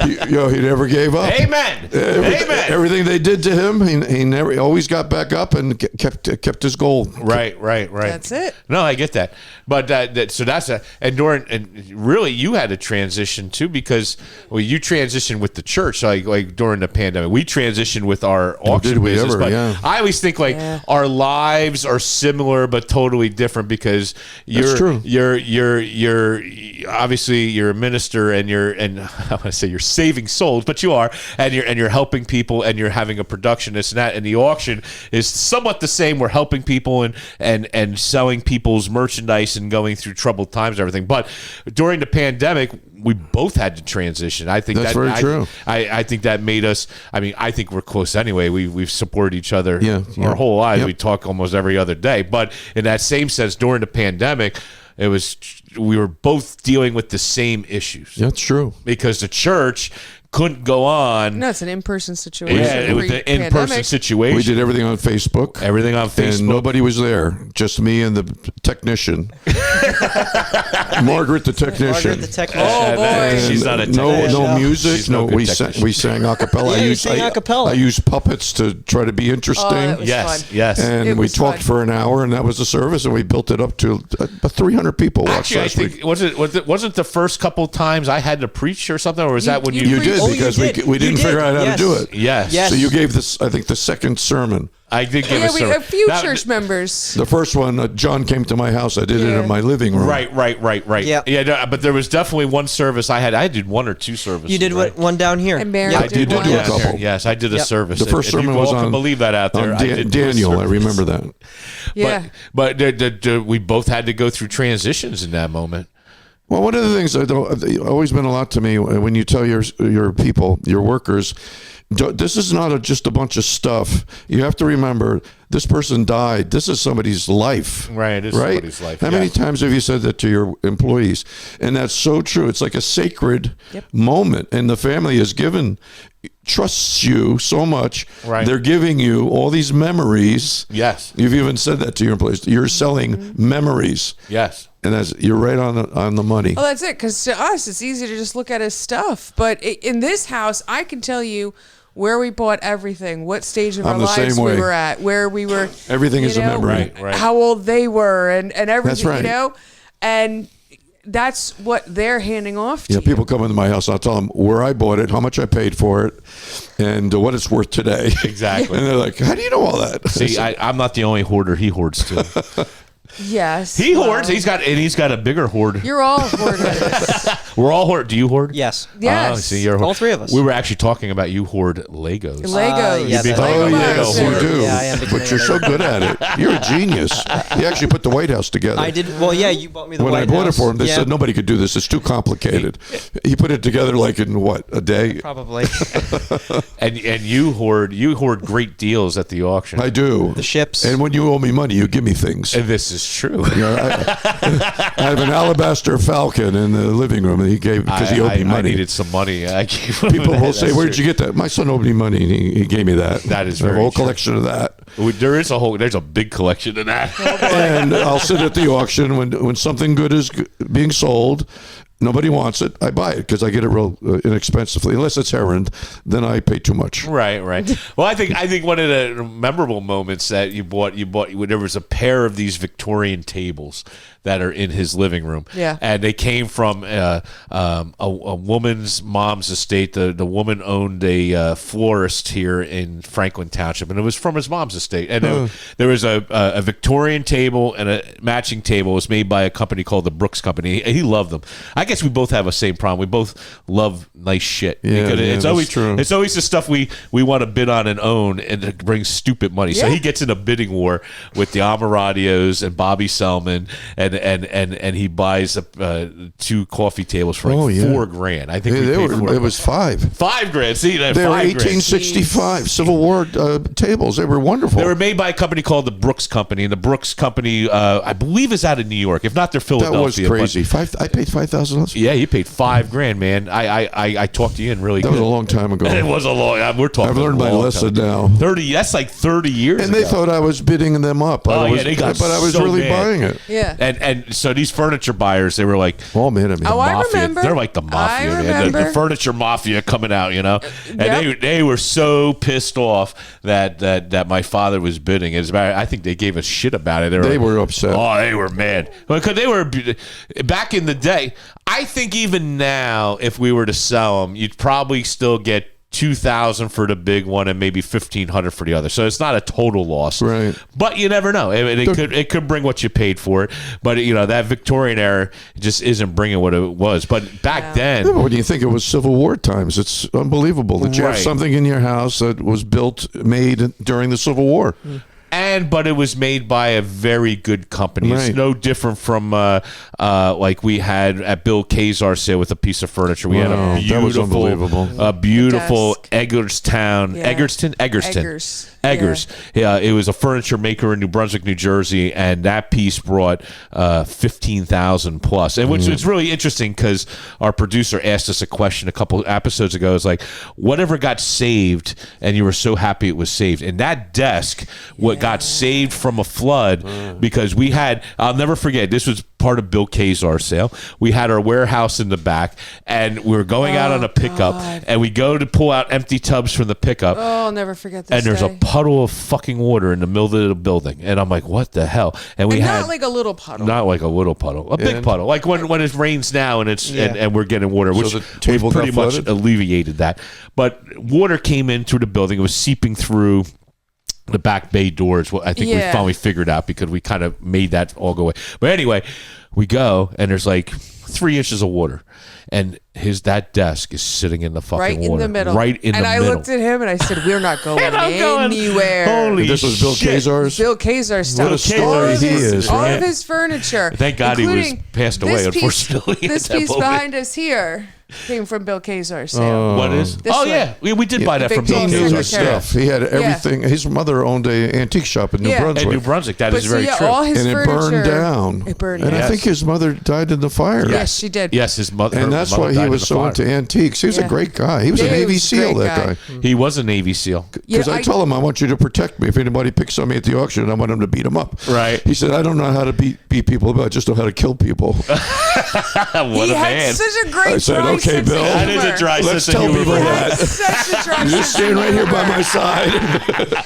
he never gave up. Amen. Amen. Everything they did to him, he never always got back up and kept his goal. Right. That's it. No, I get that, but so that's and really you had to transition too because you transitioned with the church like during the pandemic. We transitioned with our auction did we business, ever? but Yeah. I always think like our lives are similar but totally different because That's true. you're obviously you're a minister and I want to say you're saving souls, but you are and you're helping people and you're having a production this and that, and the auction is somewhat the same. We're helping people and selling people's merchandise and going through troubled times and everything. But during the pandemic, we both had to transition. I think That's very true. I think that made us. I mean, I think we're close anyway. We've supported each other our whole lives. Yep. We talk almost every other day. But in that same sense, during the pandemic, we were both dealing with the same issues That's true. because the church couldn't go on. No, it's an in-person situation. Yeah, it was the in-person Pre-pandemic. situation. We did everything on Facebook. Everything on Facebook. And nobody was there, just me and the technician. Margaret the technician. Margaret the technician. Oh, boy. And She's not a no technician. music. She's no good we technician. sang a cappella. Yeah, you sang a cappella. I used puppets to try to be interesting. Oh, that was Yes, fun. yes. and It we was talked fun. for an hour, and that was the service, and we built it up to about 300 people watched Actually, I last think week. wasn't the first couple times I had to preach or something, or was that when you You preached. did Oh, you because did. we You didn't did. figure out how Yes. to do it. Yes. Yes. So you gave this, I think, the second sermon. I did give Yeah, a sermon. a few That- church members. The first one, John came to my house. I did it Yeah. in my living room. Right. Yeah. Yeah, no, but there was definitely one service I did one or two services. You did right? one down here. And Mary Yeah. I did one. do a Yeah, couple. yes, I did a Yep. service. The first If sermon you was all on can believe that out there. on I did do a Daniel. I service. remember that. Yeah. But we both had to go through transitions in that moment. Well, one of the things that always meant a lot to me when you tell your people, your workers, this is not just a bunch of stuff. You have to remember this person died. This is somebody's life. Right, it is right? somebody's life, How many yes. times have you said that to your employees? And that's so true. It's like a sacred moment. And the family is trusts you so much. Right. They're giving you all these memories. Yes. You've even said that to your employees. You're selling memories. Yes. And you're right on the money. Well, that's it. Because to us, it's easy to just look at his stuff. But in this house, I can tell you where we bought everything, what stage of I'm our the lives same we way. were at, where we were. Everything you is a know, memory. Right. How old they were, and everything. That's right. You know, and that's what they're handing off to Yeah, you. people come into my house. I'll tell them where I bought it, how much I paid for it, and what it's worth today. Exactly. And they're like, "How do you know all that?" See, I'm not the only hoarder. He hoards too. Yes. He well, hoards. He's got a bigger hoard. You're all hoarders. We're all hoard. Do you hoard? Yes. Yes. Oh, see, you're a hoard. All three of us. We were actually talking about you hoard Legos. Legos. yeah, big that's- Oh Lego yeah, box. you do. Yeah, I am But you're so good at it. You're a genius. You actually put the White House together. I did. Well, yeah, you bought me the When White I bought House. it for him, they Yeah, said nobody could do this. It's too complicated. He put it together like in what, a day? probably And you hoard great deals at the auction. I do. the ships. And when you owe me money, you give me things. And this is true. You know, I have an alabaster falcon in the living room that he gave because he owed me I money. needed some money. I gave him People that. will say, That's "Where did you get that?" My son owed me money, and he gave me that. That is I have a very whole true. collection of that. There's a big collection of that. And I'll sit at the auction when something good is being sold. Nobody wants it. I buy it because I get it real inexpensively. Unless it's heron, then I pay too much. Right. Well, I think one of the memorable moments that you bought when there was a pair of these Victorian tables that are in his living room. Yeah. And they came from a woman's mom's estate. The woman owned a florist here in Franklin Township, and it was from his mom's estate. And there was a Victorian table and a matching table. It was made by a company called the Brooks Company. He loved them. I guess we both have a same problem. We both love nice shit. Yeah, Because yeah, it's that's always true. It's always the stuff we want to bid on and own, and it brings stupid money. So Yeah. he gets in a bidding war with the Amaradios and Bobby Selman, and he buys 2 coffee tables for like $4,000. I think we They paid were, it was $5. $5,000. See, that They were $5,000. 1865 Civil War tables. They were wonderful. They were made by a company called the Brooks Company, and the Brooks Company, I believe, is out of New York. If not, they're that Philadelphia. was crazy. I paid $5,000. Yeah, you paid $5,000, man. I talked you in really That good. was a long time ago. It was a long. We're talking. I've learned a my long lesson time. now. 30. That's like 30 years. And they ago. thought I was bidding them up. Oh, yeah, they got but I was so really mad. buying it. Yeah. And so these furniture buyers, they were like, Oh man, I mean, Oh, I mafia. remember. They're like the mafia, I man. The remember. furniture mafia coming out, and Yep. they were so pissed off that my father was bidding. As a matter, I think they gave a shit about it. they like, were upset. Oh, they were mad because they were back in the day. I think even now, if we were to sell them, you'd probably still get 2,000 for the big one and maybe 1,500 for the other. So it's not a total loss, Right. But you never know. It could bring what you paid for it. But that Victorian era just isn't bringing what it was. But back then, Yeah, but when you think it was Civil War times, it's unbelievable that you have Right. something in your house that was made during the Civil War. but it was made by a very good company. Right. It's no different from like we had at Bill Kazar's sale with a piece of furniture. We had Wow, a that was unbelievable. beautiful Desk. Eggerstown, Yeah. Eggerton. Eggers. Yeah. It was a furniture maker in New Brunswick, New Jersey, and that piece brought 15,000 plus. And which is really interesting because our producer asked us a question a couple episodes ago. It's like, whatever got saved, and you were so happy it was saved. And that desk, what got saved from a flood, because we had, I'll never forget, this was part of Bill Kazar's sale. We had our warehouse in the back, and we were going out on a pickup, and we go to pull out empty tubs from the pickup. Oh, I'll never forget this. And there's a puddle of fucking water in the middle of the building, and I'm like, "What the hell?" And we And had not like a little puddle. not like a little puddle, a big puddle, like when it rains now and it's and we're getting water, which the table we've pretty got much flooded? alleviated that. But water came in through the building; it was seeping through the back bay doors. Well, I think we Yeah. finally figured out because we kind of made that all go away. But anyway, we go and there's like 3 inches of water, and that desk is sitting in the fucking right in water, the middle. right in and the I middle. looked at him and I said, "We're not going And I'm going, anywhere." Holy This was Bill shit. Kazar's. Bill Kazar stuff. What a story he is, all right? of his furniture. Thank God he was including passed away, this piece- unfortunately, at This that piece moment. behind us here came from Bill Kazar's sale. What is? This Oh one. yeah, we did buy that The from big Bill tall Kazar's secretary. stuff. He had everything. His mother owned an antique shop in New Yeah. Brunswick. In New Brunswick, that But is so, very yeah, true. all his and it furniture burned down. It burned and down. I think his mother died in the fire. Yes, she did. Yes, his mother. And her that's mother why died he in was the so fire. into antiques. He was Yeah. a great guy. He was Yeah, a he Navy was a SEAL, great that guy. guy. He was a Navy SEAL. Because I told him I want you to protect me if anybody picks on me at the auction. I want him to beat them up. Right. He said, I don't know how to beat people, but I just know how to kill people. What He a had man! such a great I said, dry "Okay, sense Bill." of That is a humor. dry Let's sense of tell humor. people for that. him. Such a dry You sense just stand of right here by humor. my side.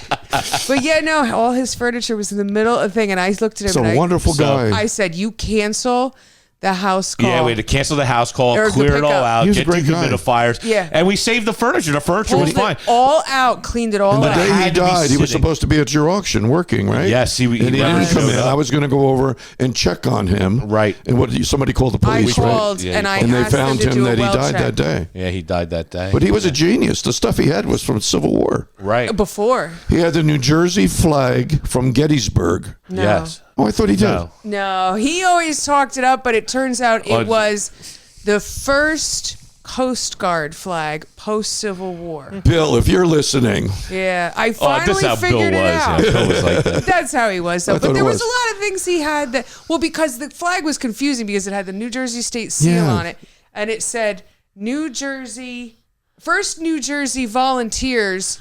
But yeah, no, all his furniture was in the middle of the thing, and I looked at him He's a and wonderful guy. I said, "You cancel the house call." Yeah, we had to cancel the house call, Or the clear it all pickup. out, He was a get great guy. dehumidifiers, Yeah. and we saved the furniture. The furniture Pulled was fine. it all out, cleaned it all And the out. day he had to be died, he was sitting. supposed to be at your auction working, right? Yes, he and he never didn't come showed in. up. I was going to go over and check on him. Right. And somebody called the I police, right? called Yeah, and he I And they asked them found to him do a that he well died check. that day. Yeah, he died that day. But he was a genius. The stuff he had was from Civil War. right. Before. He had the New Jersey flag from Gettysburg. No. Yes. Oh, I thought he did. No. No, he always talked it up, but it turns out Oh, it was the first Coast Guard flag post Civil War. Bill, if you're listening, Yeah, I Oh, finally this is how Bill figured was. it out. Yeah, Bill was like that. That's how he was, though. I But thought there it was was. a lot of things he had that, well, because the flag was confusing because it had the New Jersey state seal Yeah. on it, and it said First New Jersey Volunteers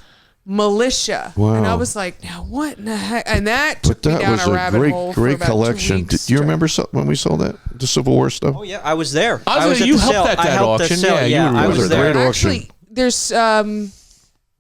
Militia. Wow. And I was like, now what in the heck? And that took but me that down was a a rabbit hole for great about 2 collection. weeks Do you straight. remember when we sold that, the Civil War stuff? Oh yeah, I was there. I was at you the helped sale. at I that helped auction. The sale. Yeah, you Yeah, were- I it was was a there. great Actually, there's some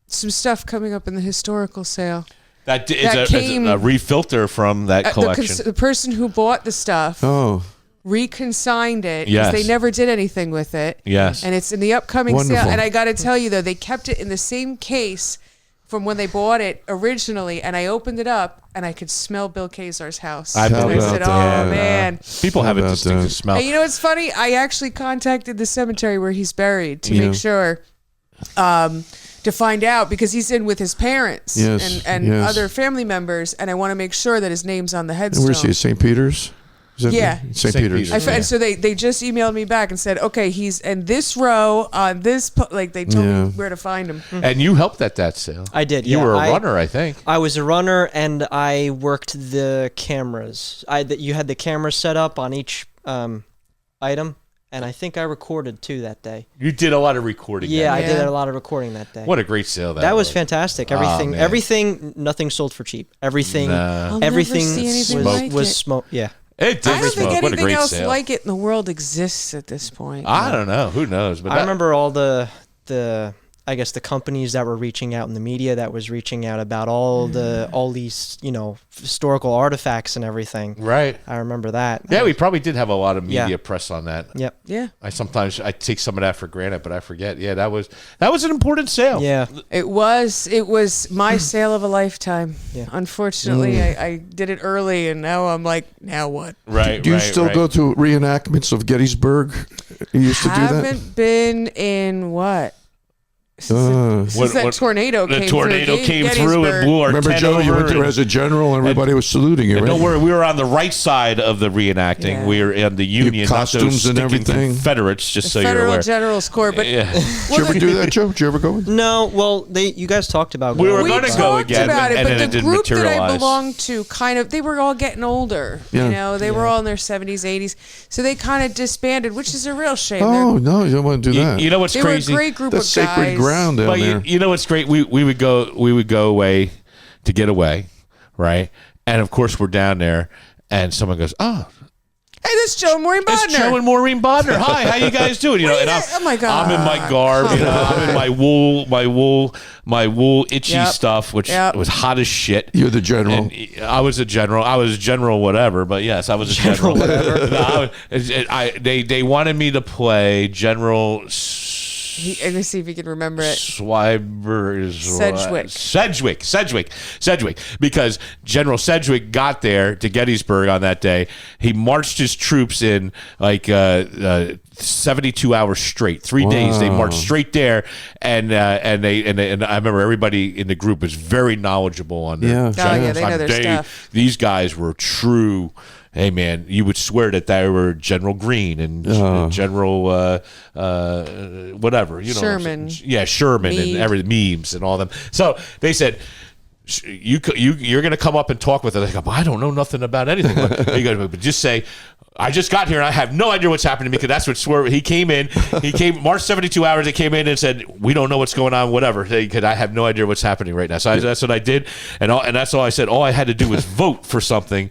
stuff coming up in the historical sale. That is That a came- refilter from that collection. The person who bought the stuff Oh, reconsigned it Yes. because they never did anything with it. Yes. And it's in the upcoming Wonderful. sale. And I got to tell you, though, they kept it in the same case from when they bought it originally, and I opened it up, and I could smell Bill Kazar's house. I and believe I said, that. "Oh man." People have a about distinctive that? smell. And you know what's funny? I actually contacted the cemetery where he's buried to make sure, to find out, because he's in with his parents and other family members, and I want to make sure that his name's on the headstone. Where's he? St. Peter's? Is that Yeah. St. St. Peter's. Peter's. And so they just emailed me back and said, okay, he's in this row on this, like they told me where to find him. And you helped at that sale. I did. You yeah. were a runner, I think. I was a runner, and I worked the cameras. You had the cameras set up on each item, and I think I recorded too that day. You did a lot of recording. Yeah, that I day. did a lot of recording that day. What a great sale that That was fantastic. man. Everything, nothing sold for cheap. Everything, I'll everything never see anything like was it. smoke. Yeah. It did I don't smoke. think What a anything great else sale. like it in the world exists at this point. I don't know. Who knows? But I remember all the I guess the companies that were reaching out in the media that was reaching out about all these historical artifacts and everything. Right. I remember that. Yeah, we probably did have a lot of media Yeah. press on that. Yep. Yeah. I take some of that for granted, but I forget. Yeah, that was an important sale. Yeah. It was my sale of a lifetime. Yeah. Unfortunately, I did it early, and now I'm like, now what? Right. Do you right, still right. go to reenactments of Gettysburg? You used to do that? Haven't been in what? Since What- that tornado The came tornado through. came through and Gettysburg. blew our Remember, tent Joe, you over went there and- as a general and everybody was saluting you, And right? don't worry, we were on the right side of the reenacting. Yeah. We were in the Union, not those costumes and stinking everything. Confederates, just so you're Federal aware. General's Corps. But Yeah. Did you ever do that, Joe? Did you ever go? No, well, you guys talked about We were we going to talked go again, about it, and then but it the didn't group that I materialize. belonged to they were all getting older. Yeah. You know, they were all in their 70s, 80s. So they kind of disbanded, which is a real shame. Oh, no, you don't want to do that. You know what's They were a crazy? great group That's of guys. sacred ground down But there. you know what's great? We would go away to get away, right? And of course we're down there, and someone goes, "Oh, Hey, this is Joe and Maureen Bodnar. it's Joe and Maureen Bodnar. Hi, how you guys doing?" You know, and Oh my God. I'm in my garb, you know, I'm in my wool itchy Yep. stuff, which Yep. was hot as shit. You're the general. And I was a general. I was general whatever, but yes, I was a general whatever. No, they wanted me to play General Let me see if you can remember it. Sedgwick, because General Sedgwick got there to Gettysburg on that day. He marched his troops in like 72 hours straight, 3 days. They marched straight there, and I remember everybody in the group was very knowledgeable on their Yeah. Oh, yeah, they know their stuff. These guys were true. Hey man, you would swear that they were General Green and General whatever, you know. Sherman. Sherman Meade. and every memes and all them. So they said, you're going to come up and talk with us. I go, I don't know nothing about anything. But just say, I just got here and I have no idea what's happening, because that's what swerve. He came marched 72 hours. He came in and said, we don't know what's going on, whatever. Because I have no idea what's happening right now. So that's what I did. And that's all I said. All I had to do was vote for something.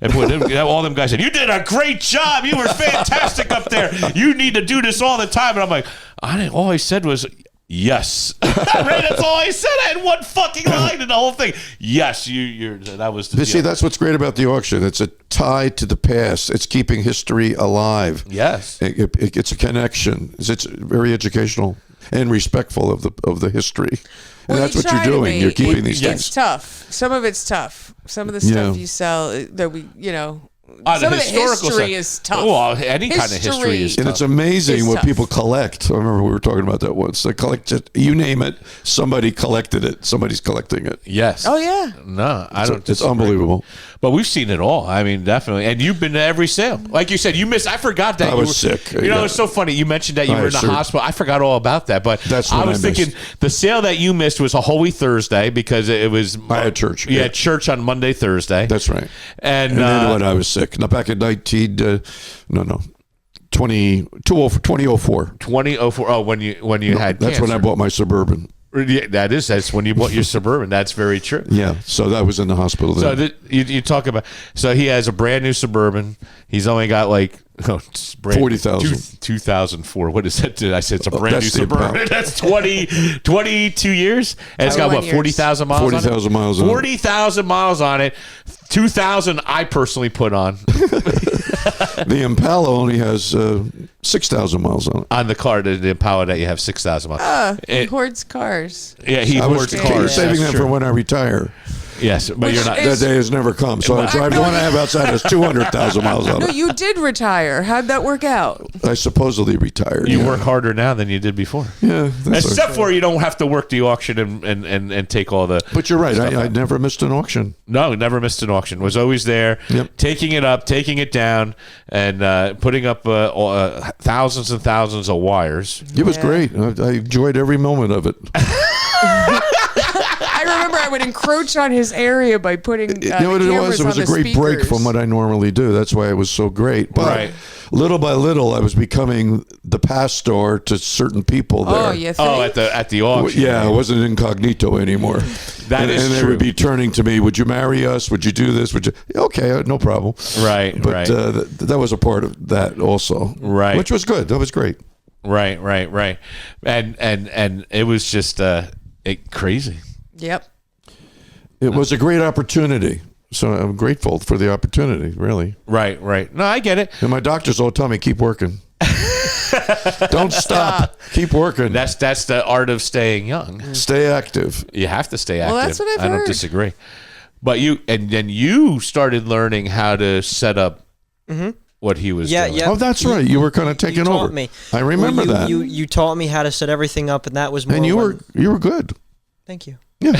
And all them guys said, you did a great job. You were fantastic up there. You need to do this all the time. And I'm like, all I said was, yes. Right? That's all I said. I had one fucking line in the whole thing. Yes, that was the See, that's what's great about the auction. It's a tie to the past. It's keeping history alive. Yes. It's a connection. It's very educational and respectful of the history. And Well, that's you what you're try to doing. be. You're keeping these It's things. tough. Some of it's tough. Some of the stuff Yeah. you sell, that we, some the of the historical history side. is tough. Well, any kind of history is And tough. it's amazing It's what tough. people collect. I remember we were talking about that once. They collect just, you name it, somebody collected it. Somebody's collecting it. Yes. Oh, yeah. No, I don't. It's disagree. unbelievable. But we've seen it all. I mean, definitely. And you've been to every sale. Like you said, you missed. I forgot that. I you was were sick. You know, Yeah. it's so funny. You mentioned that you I were in the sure- hospital. I forgot all about that. But That's I what was I thinking missed. the sale that you missed was a Holy Thursday, because it was. I had church. You had church on Monday, Thursday. That's right. And, And then when I was sick. Now, back in 2004. 2004. Oh, when you had That's cancer. when I bought my Suburban. Yeah, that's when you bought your Suburban. That's very true. Yeah, so that was in the hospital then. So you talk about. So he has a brand new Suburban. He's only got like 40,000. 2004. What is that? I said it's a brand new that's the Suburban. amount. That's 22 years, and it's got 21 what years. 40,000 miles. 40,000 miles on it. 40,000 miles on it. 2,000 I personally put on. The Impala only has 6,000 miles on it. On the car, the Impala that you have 6,000 miles. He hoards cars. Yeah, he I was hoards cars. saving That's them for true. when I retire. Yes, but you're not. That day has never come. So I drive the one I have outside has 200,000 miles on No, it. you did retire. How'd that work out? I supposedly retired. You yeah. work harder now than you did before. Yeah. that's Except for you don't have to work the auction and take all the. But you're right. I never missed an auction. No, never missed an auction. Was always there, Yep. taking it up, taking it down, and putting up thousands and thousands of wires. It was great. I enjoyed every moment of it. I remember I would encroach on his area by putting You know what it was? It was a great break from what I normally do. That's why it was so great. But Right. little by little, I was becoming the pastor to certain people there. Oh, you think? Oh, at the auction. Yeah, I wasn't incognito anymore. That is and they true. would be turning to me, would you marry us? Would you do this? Would you? Okay, no problem. Right, But right. that was a part of that also. Right. Which was good. That was great. Right, and it was just crazy. Yep. It was a great opportunity. So I'm grateful for the opportunity, really. Right. No, I get it. And my doctors all tell me, keep working. Don't stop. Keep working. That's the art of staying young. Stay active. You have to stay active. Well, that's what I've I don't heard. disagree. But then you started learning how to set up what he was doing. Yeah. Oh, that's right. You were kind of taking you over. taught me. I remember Well, that. You taught me how to set everything up, and that was more. And you when- were good. Thank you. Yeah.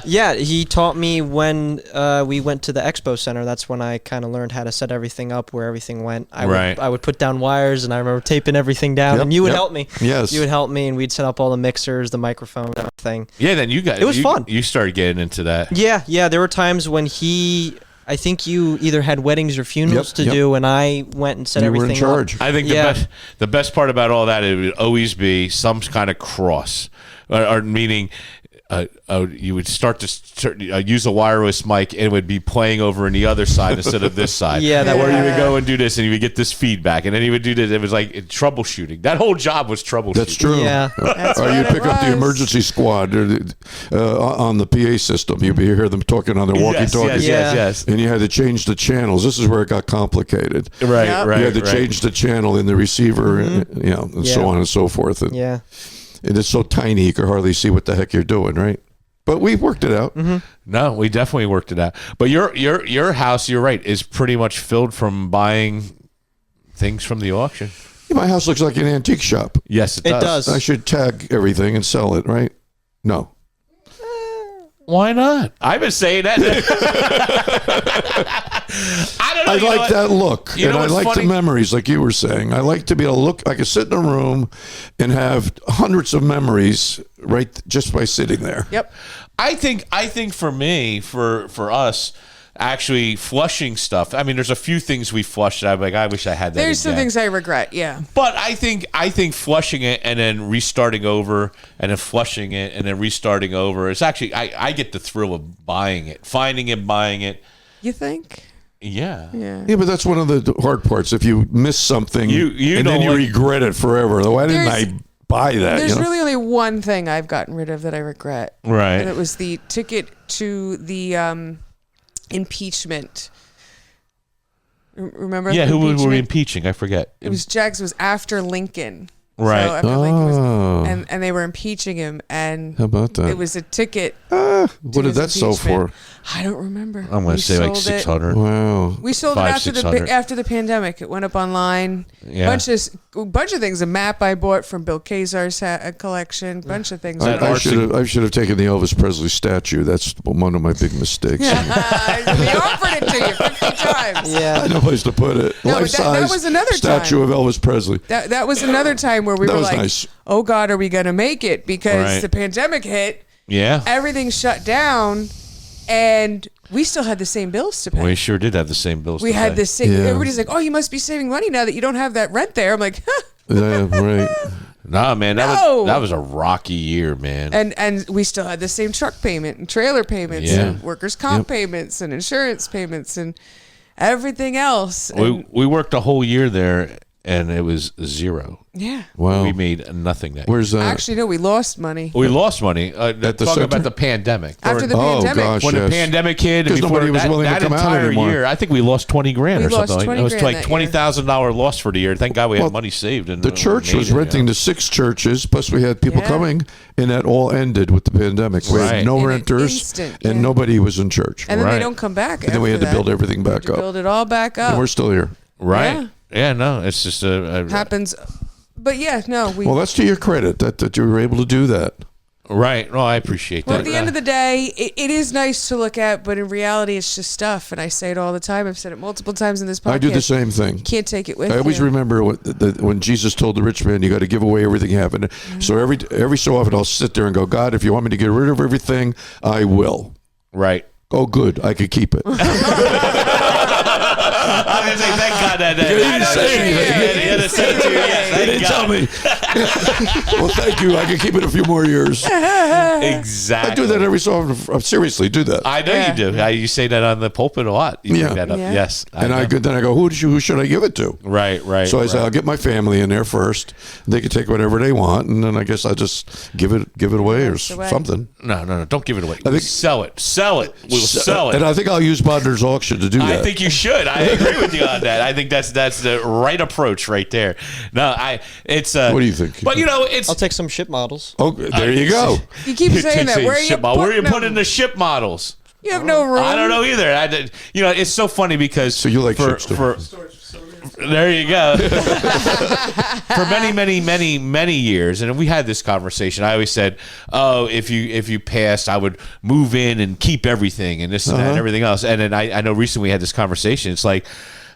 Yeah, he taught me when we went to the Expo Center. That's when I kind of learned how to set everything up, where everything went. I would put down wires, and I remember taping everything down, Yep, and you would yep. help me. Yes. You would help me, and we'd set up all the mixers, the microphone, everything. Yeah, then you got It was fun. You started getting into that. Yeah. There were times when I think you either had weddings or funerals to Yep. do, and I went and set You were everything in charge. up. I think Yeah. the best part about all that, it would always be some kind of cross, or meaning you would start to use a wireless mic and it would be playing over on the other side instead of this side. Yeah, that where you would- would go and do this and you would get this feedback and then you would do this. It was like troubleshooting. That whole job was troubleshooting. That's true. Yeah. That's Or what you'd it pick up the was. emergency squad on the PA system. You'd hear them talking on their walkie-talkies. Yes. And you had to change the channels. This is where it got complicated. Right, Yep. right. You had to right. change the channel in the receiver, and so Yeah. on and so forth. And, Yeah. and it's so tiny you can hardly see what the heck you're doing, right? But we worked it out. No, we definitely worked it out. But your house, you're right, is pretty much filled from buying things from the auction. My house looks like an antique shop. Yes, it It does. does. I should tag everything and sell it, right? No. Why not? I've been saying that. I don't know. I you know like what? that look, You know and I what's like funny? the memories, like you were saying. I like to be able to look. I could sit in a room and have hundreds of memories right just by sitting there. Yep. I think for me, for us, actually flushing stuff. I mean, there's a few things we flushed that I'm like, I wish I had that. There's some again. things I regret. Yeah. But I think flushing it and then restarting over and then flushing it and then restarting over. It's actually I get the thrill of buying it, finding it, buying it. You think? Yeah. Yeah. Yeah, but that's one of the hard parts. If you miss something, You and then don't you like- regret it forever. Why didn't There's- I buy that? There's you know? really only one thing I've gotten rid of that I regret. Right. And it was the ticket to the impeachment. Remember? Yeah, the who were we impeachment? impeaching? I forget. It was Jags. Was after Lincoln. Right. So after Lincoln was, Oh. and they were impeaching him, and How about that? it was a ticket. What to did his that sell for? impeachment. I don't remember. I'm going We to say like sold it. 600. Wow. We sold it 500-600. after the pandemic. It went up online. Yeah. Bunch of things. A map I bought from Bill Kazar's collection. Bunch of things. That I art- should have taken the Elvis Presley statue. That's one of my big mistakes. we offered it to you 50 times. Yeah. No place to put it. No, but Life that size was another statue time. of Elvis Presley. That was another time where we That were was like, nice. "Oh God, are we gonna make it?" Because Right. the pandemic hit, Yeah. everything shut down, and we still had the same bills to pay. We sure did have the same bills. We to had pay. the same. Yeah. Everybody's like, "Oh, you must be saving money now that you don't have that rent there." I'm like, huh. Yeah, right. Nah, man, No. that was a rocky year, man. and we still had the same truck payment and trailer payments Yeah. and workers' comp payments and insurance payments and everything else. we worked a whole year there, and it was zero. Yeah. Wow. We made nothing that year. Where's that? Actually, no, we lost money. We lost money. At the Talking about center? the pandemic. After the Oh, pandemic. gosh. When the yes. pandemic hit, and 'Cause before nobody was that, willing to that come out entire anymore. year, I think we lost $20,000 We or lost something. It was $20,000 like that year. $20,000 loss for the year. Thank God we had Well, money saved. And The church was renting the 6 churches, plus we had people Yeah. coming, and that all ended with the pandemic. We Right. had no In an renters, instant, and yeah. nobody was in church. And then Right. they don't come back. And then we had to after build that. everything back To up. build it all back up. And we're still here. Right. Yeah, no, it's just Happens. But yeah, no, we. Well, that's to your credit that you were able to do that. right. No, I appreciate Well, that. at the end of the day, it is nice to look at, but in reality, it's just stuff. And I say it all the time. I've said it multiple times in this podcast. I do the same thing. Can't take it with I always you. remember when Jesus told the rich man, "You got to give away everything you have." And so every so often, I'll sit there and go, "God, if you want me to get rid of everything, I will." right. Oh, good, I could keep it. I was going to say, thank God that He didn't say anything. He didn't say it to you. Yeah, He thank didn't God. tell me. Well, thank you. I can keep it a few more years. Exactly. I do that every so often. Seriously, do that. I know Yeah. you do. You say that on the pulpit a lot. You Yeah. bring that up. Yeah. Yes. And know. then I go, who should I give it to? Right. So I right. say, I'll get my family in there first. They can take whatever they want, and then I guess I'll just give it away or It's away. something. No. Don't give it away. think- Sell it. We'll sell it. And I think I'll use Bodnar's auction to do that. I think you should. I agree with you on that. I think that's the right approach right there. No, it's. What do you think? But it's. I'll take some ship models. Oh, there you go. You keep saying that. Where are you Where are you putting putting them? the ship models? You have no room. I don't know either. It's so funny because So you like ships too. There you go. For many years, and we had this conversation. I always said, "Oh, if you passed, I would move in and keep everything and this and that and everything else." And then I know recently we had this conversation. It's like,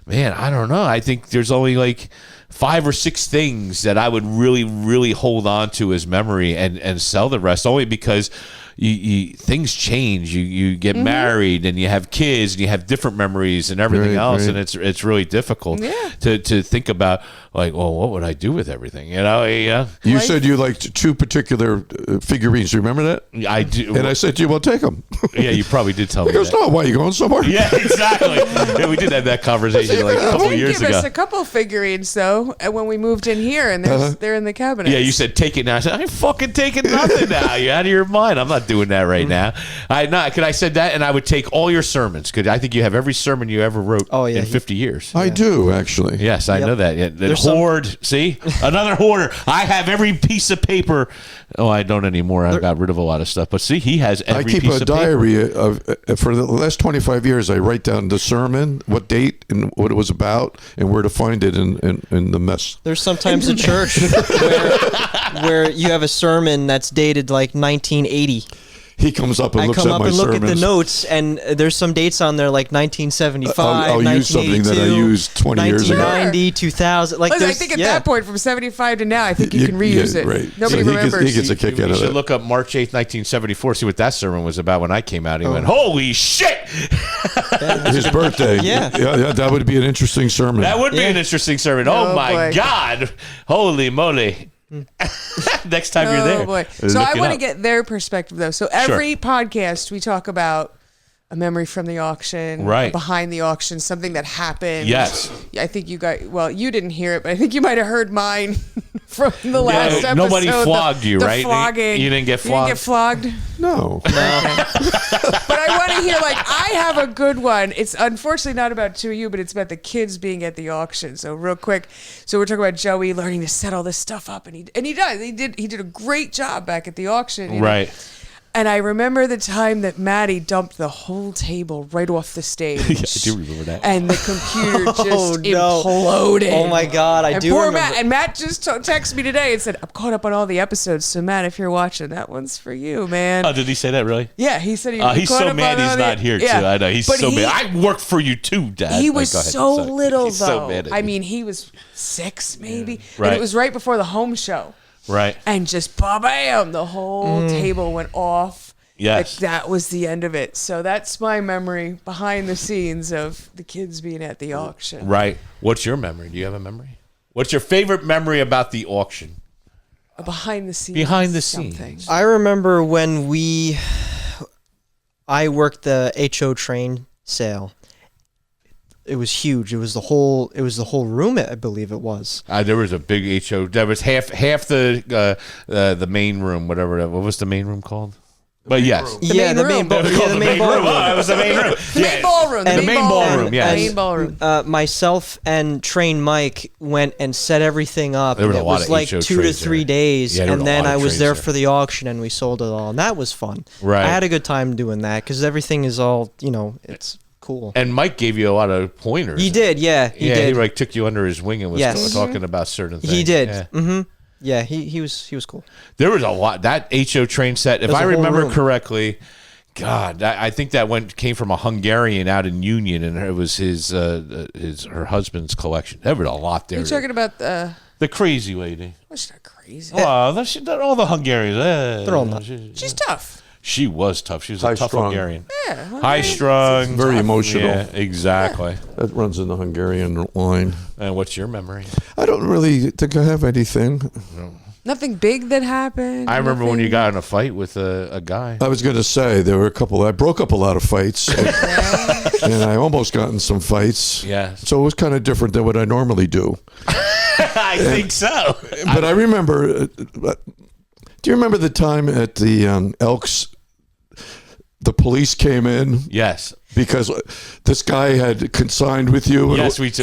man, I don't know. I think there's only like 5 or 6 things that I would really, really hold on to as memory and sell the rest, only because you things change. You get married and you have kids and you have different memories and everything Right, else, right. and it's really difficult to think about, like, well, what would I do with everything? Yeah. You said you liked 2 particular figurines. You remember that? I do. And I said to you, well, take them. Yeah, you probably did tell me He goes, that. no, why, you going somewhere? Yeah, exactly. Yeah, we did have that conversation like a couple They of years give ago. us a couple figurines though when we moved in here, and they're in the cabinet. Yeah, you said take it now. I said I ain't fucking taking nothing now. You're out of your mind. I'm not doing that right now. I said that, and I would take all your sermons. Because I think you have every sermon you ever wrote in 50 years. I do, actually. Yes, I know that. Yeah, the There's some- hoard. See, another hoarder. I have every piece of paper. Oh, I don't anymore. I got rid of a lot of stuff. But see, he has I every keep piece a of paper. diary of for the last 25 years. I write down the sermon, what date, and what it was about, and where to find it in the mess. There's sometimes a church where you have a sermon that's dated like 1980. He comes up and I looks come at up my and look sermons. at the notes, and there's some dates on there like 1975, I'll use something that I 1982, used 20 years ago. 1990, 2000. Like Listen, I there's- think at yeah. that point, from 75 to now, I think you can reuse it. Right. Nobody So remembers. He gets a kick You out of should that. look up March 8th, 1974, see what that sermon was about when I came out. He went, holy shit! His birthday. Yeah. That would be an interesting sermon. That would be Yeah. an interesting sermon. Oh, Oh, my boy. God. Holy moly. Next time you're there. Oh boy! look So I it want to up. get their perspective though. So every podcast we talk about a memory from the auction, Right. behind the auction, something that happened. Yes. I think you got. Well, you didn't hear it, but I think you might have heard mine from the last episode. nobody flogged you, the right? Flogging. You didn't get flogged? You didn't get flogged. No. But I want to hear, like, I have a good one. It's unfortunately not about 2 of you, but it's about the kids being at the auction. So real quick, so we're talking about Joey learning to set all this stuff up, and he does. He did a great job back at the auction. you know? Right. And I remember the time that Maddie dumped the whole table right off the stage. Yeah, I do remember that. And the computer just Oh, no. imploded. Oh my God, I and do poor remember. Matt. And Matt just texted me today and said, I'm caught up on all the episodes. So Matt, if you're watching, that one's for you, man. Oh, did he say that really? Yeah, he said He's caught so up mad on all he's the- not here, Yeah. too. I know. He's But so he- mad. I work for you, too, Dad. He Like, was go ahead. so Sorry. little, He's though. so mad at I me. mean, he was 6, maybe. Right. And it was right before the home show. Right. And just bam, the whole table went off. Yes. Like, that was the end of it. So that's my memory behind the scenes of the kids being at the auction. Right. What's your memory? Do you have a memory? What's your favorite memory about the auction? Behind the scenes. Behind the something. scenes. I remember when I worked the HO train sale. it was huge. It was the whole room, I believe it was. There was a big HO. There was half the main room, whatever. What was the main room called? But yes. The main room. The main ballroom. Oh, it was the main room. The main ballroom. The main ballroom, yes. The main ballroom. Myself and Train Mike went and set everything up. There were and a lot it was of like HO 2 to trades 3 there. days, Yeah, there and were a then lot I of was trades there there. for the auction, and we sold it all, and that was fun. Right. I had a good time doing that because everything is all, it's cool. And Mike gave you a lot of pointers. He did, yeah. He did. He like took you under his wing and was Yes. talking about certain things. He did. Yeah. Mm-hmm. Yeah, he was cool. There was a lot. That HO train set, if There's I a whole remember room. correctly, God, I think that came from a Hungarian out in Union, and it was her husband's collection. There was a lot there. You're talking about the crazy lady. well, she's not crazy. Well, all the Hungarians. They're all nuts. She's tough. She was tough. She was a tough High-strung. Hungarian. Yeah. well, High strung. Very emotional. Yeah, exactly. That runs in the Hungarian line. And what's your memory? I don't really think I have anything. Nothing big that happened. I remember when you nothing- got in a fight with a guy. I was going to say there were a couple. I broke up a lot of fights, and I almost got in some fights. Yes. So it was kind of different than what I normally do. I think so. But I remember. Do you remember the time at the Elks? The police came in Yes. because this guy had consigned with you. Yes, we talked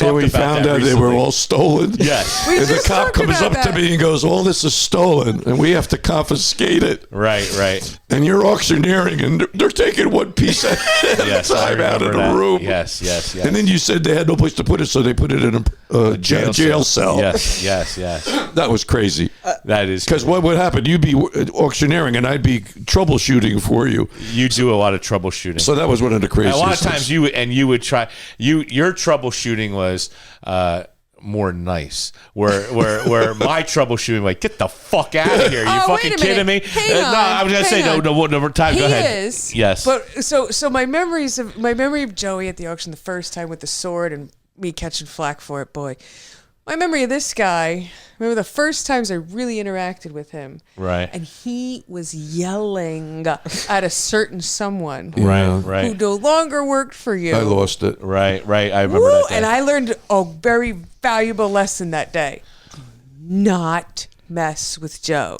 and we about found that out they recently. were all stolen. Yes. We And the just cop talked comes about up to that. me and goes, "All this is stolen, and we have to confiscate it." Right. And you're auctioneering, and they're taking one piece at Yes, a I time out of remember the that. room. Yes. And then you said they had no place to put it, so they put it in a jail cell. Yes. That was crazy. That is Because what would happen? You'd be auctioneering, and I'd be troubleshooting for you. you do a lot of troubleshooting. So that was one of the craziest. A lot of things. times you would try your troubleshooting was more nice. Where my troubleshooting like get the fuck out of here. You Oh, fucking wait a kidding me? minute. Hang No, I was gonna say on. no time. He Go ahead. is. Yes. But so my memory of Joey at the auction the first time with the sword and me catching flack for it, boy. My memory of this guy, remember the first times I really interacted with him. Right. And he was yelling at a certain someone who Right. no longer worked for you. I lost it. Right. I remember Woo, that. Day. and I learned a very valuable lesson that day. Not mess with Joe.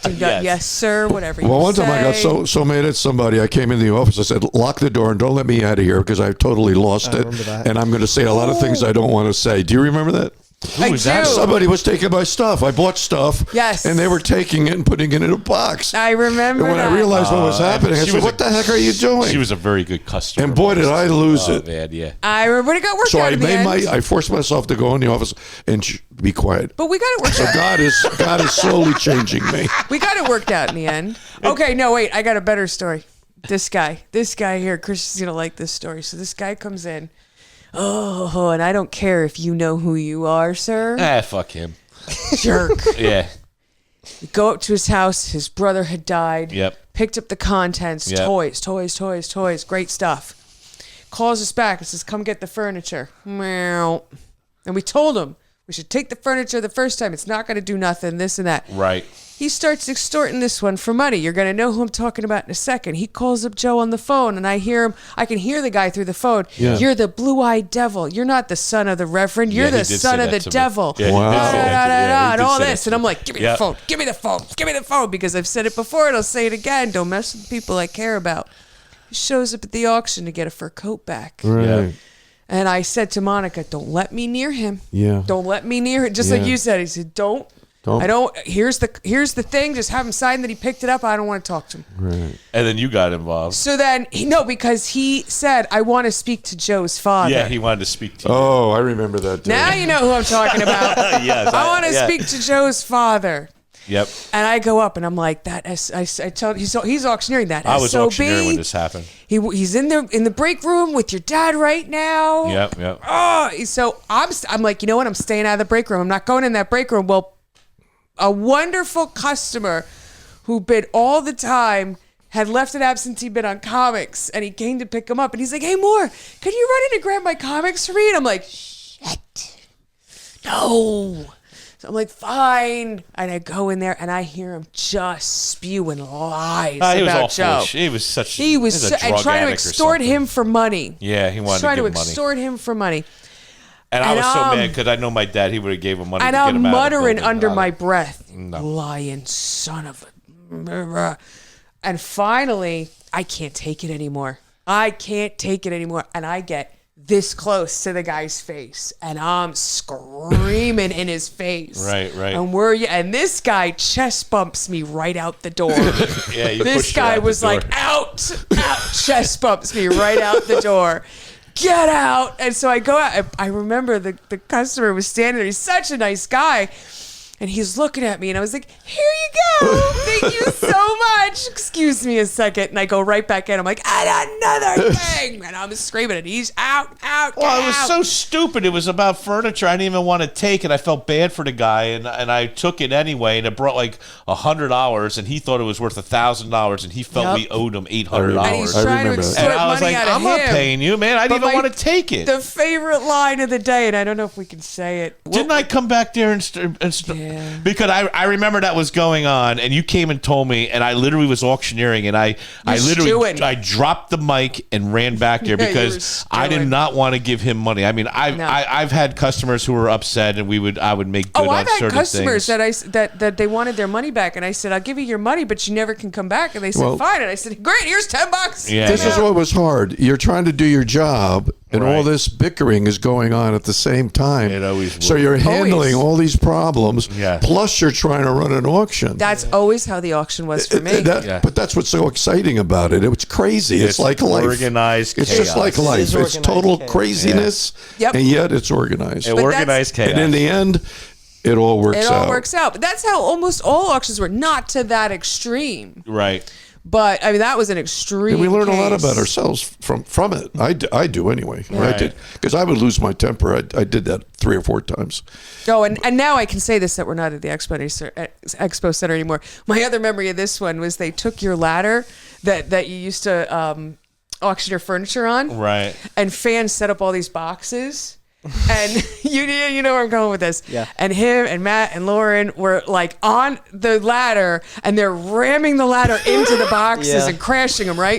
Yes, sir, whatever you Well, one time I got say. so mad at somebody, I came in the office. I said, "Lock the door and don't let me out of here because I totally lost it, remember that. and I'm going to say a lot of things I don't want to say." Do you remember that? I was that? do. Somebody was taking my stuff. I bought stuff. Yes. And they were taking it and putting it in a box. I remember And when that. I realized what was happening, I she said, was "What the heck are you doing?" She was a very good customer. And boy, did I lose Oh, it. man, yeah. I remember it got worked So out I in the end. I forced myself to go in the office and be quiet. But we got it worked So out. God is slowly changing me. We got it worked out in the end. Okay, no, wait. I got a better story. This guy here, Chris is going to like this story. So this guy comes in. Oh, and I don't care if you know who you are, sir. Fuck him. Jerk. Yeah. We go up to his house. His brother had died. Yep. Picked up the contents. Yep. Toys. Great stuff. Calls us back and says, "Come get the furniture." Meow. And we told him we should take the furniture the first time. It's not going to do nothing, this and that. Right. He starts extorting this one for money. You're going to know who I'm talking about in a second. He calls up Joe on the phone, and I can hear the guy through the phone. Yeah. You're the blue-eyed devil. You're not the son of the reverend. You're Yeah, he the did son say of that the to me. devil. Yeah, he Wow. did say that to me. Yeah, he And did all say that this. to And I'm me. like, give me Yeah. the phone. Give me the phone. Give me the phone. Because I've said it before, and I'll say it again. Don't mess with people I care about. He shows up at the auction to get a fur coat back. Right. And I said to Monica, don't let me near him. Yeah. Don't let me near him. Just like Yeah. you said. He said, don't. Don't. I don't. Here's the thing. Just have him sign that he picked it up. I don't want to talk to him. Right. And then you got involved. So then, because he said, I want to speak to Joe's father. Yeah, he wanted to speak to you. Oh, I remember that. Too. Now you know who I'm talking about. Yes, I want to yeah. speak to Joe's father. Yep. And I go up and I'm like, I tell he's auctioneering that. I was SOB. auctioneering when this happened. He's in the break room with your dad right now. Yep. Oh, so I'm like, you know what? I'm staying out of the break room. I'm not going in that break room. Well, a wonderful customer who bid all the time had left an absentee bid on comics, and he came to pick him up, and he's like, "Hey, Moore, can you run in and grab my comics for me?" And I'm like, "Shit, no." So I'm like, fine. And I go in there and I hear him just spewing lies He was about awful. Joe. He was such. He was a and drug trying to addict or extort something. him for money. Yeah, he wanted Trying to to give him money. extort him for money. And I was so And, mad because I know my dad. He would have gave him money And to get I'm him out of the muttering building. under my breath, No. lying son of a. And finally, I can't take it anymore. I can't take it anymore. And I get this close to the guy's face, and I'm screaming in his face. Right. And this guy chest bumps me right out the door. Yeah, you This pushed her guy out the was like, door. out, chest bumps me right out the door. Get out. And so I go out. I remember the customer was standing there. He's such a nice guy. And he's looking at me, and I was like, here you go. Thank you so much. Excuse me a second. And I go right back in. I'm like, and another thing. And I'm screaming, and he's out. Well, it was out. so stupid. It was about furniture I didn't even want to take, and I felt bad for the guy, and I took it anyway, and it brought like $100, and he thought it was worth $1,000, and he felt Yep. we owed him $800. And he's I trying to remember that. extort And I was money like, out of I'm not him. paying you, man. I didn't But even my- want to take it. The favorite line of the day, and I don't know if we can say it. Didn't I come back there Yeah. because I remember that was going on, and you came and told me, and I literally was auctioneering, and I stewing. I dropped the mic and ran back there Yeah, you because were I did stewing. not want to give him money. I mean, No. I've had customers who were upset, and I would make good Oh, on I've had certain customers things. that they wanted their money back, and I said, "I'll give you your money, but you never can come back." And they said, Well- "Fine." And I said, "Great, here's $10." Yeah. This is what was hard. You're trying to do your job, and all Right. this bickering is going on at the same time. It always So would. you're handling all these problems, Yeah. plus you're trying to run an auction. That's always how the auction was for me. But that's what's so exciting about it. It's crazy. It's like life. Organized It's chaos. just like It life. is It's organized total chaos. craziness, Yep. and yet it's organized. It But organized chaos. And in the end, it all works It out. all works out. But that's how almost all auctions were, not to that extreme. Right. But I mean, that was an extreme. And we learn a lot case. about ourselves from it. I do anyway. Right. I did because I would lose my temper. I did that 3 or 4 times. Oh, and now I can say this, that we're not at the Expo Center anymore. My other memory of this one was they took your ladder that you used to auction your furniture on, Right. and fans set up all these boxes. And you know where I'm going with this. Yeah. And him and Matt and Lauren were like on the ladder, and they're ramming the ladder into the boxes Yeah. and crashing them, right?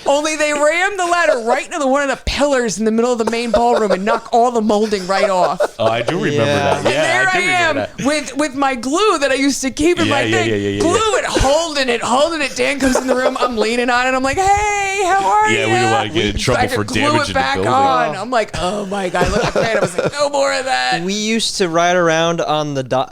Only they rammed the ladder right into one of the pillars in the middle of the main ballroom and knocked all the molding right off. Oh, I do remember Yeah. that. And Yeah, there I do am remember that. with my glue that I used to keep in Yeah, my yeah, thing. yeah, yeah, yeah, glue it, holding it. Dan comes in the room. I'm leaning on it. I'm like, hey, how are you? Yeah, we didn't want to get in trouble I had to for glue damaging it the back building. on. I'm like, oh my god. I looked at the fan. I was like, no more of that. We used to ride around on the dollies.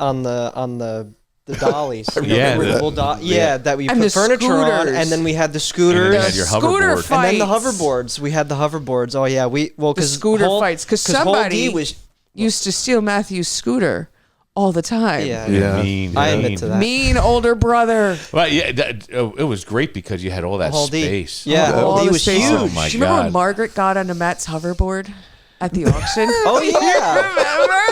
Yeah, movable yeah. that we And put the furniture on, scooters. and then we had the And scooters, then you had your scooter hoverboard. fight. and then the hoverboards. We had the hoverboards. Oh yeah, The because scooter fights. Because somebody was used to steal Matthew's scooter all the time. yeah. Yeah. Mean. I mean. admit to that. Mean older brother. Well, yeah, it was great because you had all that Whole D. space. Yeah, All Whole D the was space. huge. Oh, my Do you remember when God. Margaret got onto Matt's hoverboard at the auction? Oh yeah. Remember?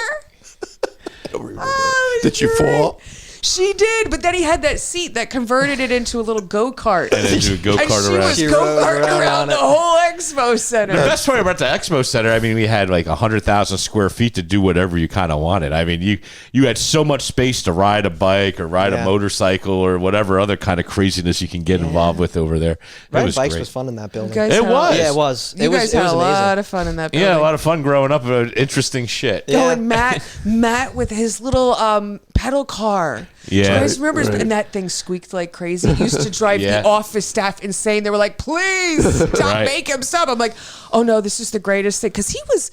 Oh, it was Did you great. fall? She did, but then he had that seat that converted it into a little go-kart. And then do a go And kart she around. was She go-karting rode around around on the it. whole Expo Center. The best part about the Expo Center, I mean, we had like 100,000 square feet to do whatever you kind of wanted. I mean, you had so much space to ride a bike or ride a Yeah. motorcycle or whatever other kind of craziness you can get involved with over there. It Riding was bikes great. was fun in that building. You guys It had- was. Yeah, it was. You It was. guys It had was a amazing. lot of fun in that building. Yeah, a lot of fun growing up. Interesting shit. Yeah. Oh, and Matt with his little pedal car. Yeah. Do you guys remember? Right. And that thing squeaked like crazy. It used to drive Yeah. the office staff insane. They were like, "Please stop, Right. make him stop." I'm like, "Oh no, this is the greatest thing," because he was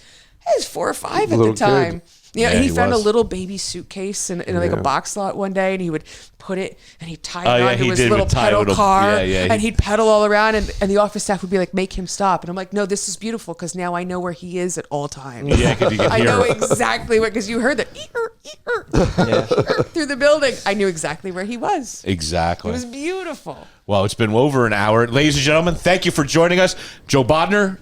4 or 5 at the Little kid. time. Yeah, Yeah, he he found was. a little baby suitcase in like a box lot one day, and he would put it and he'd tie it Oh, yeah, onto he his did little with tie pedal little- car, yeah, yeah, and he'd pedal all around, and the office staff would be like, "Make him stop," and I'm like, "No, this is beautiful because now I know where he is at all times." Yeah, because you can I hear know it. exactly what, because you heard that through the building. I knew exactly where he was. Exactly. It was beautiful. Well, it's been over an hour. Ladies and gentlemen, thank you for joining us. Joe Bodnar,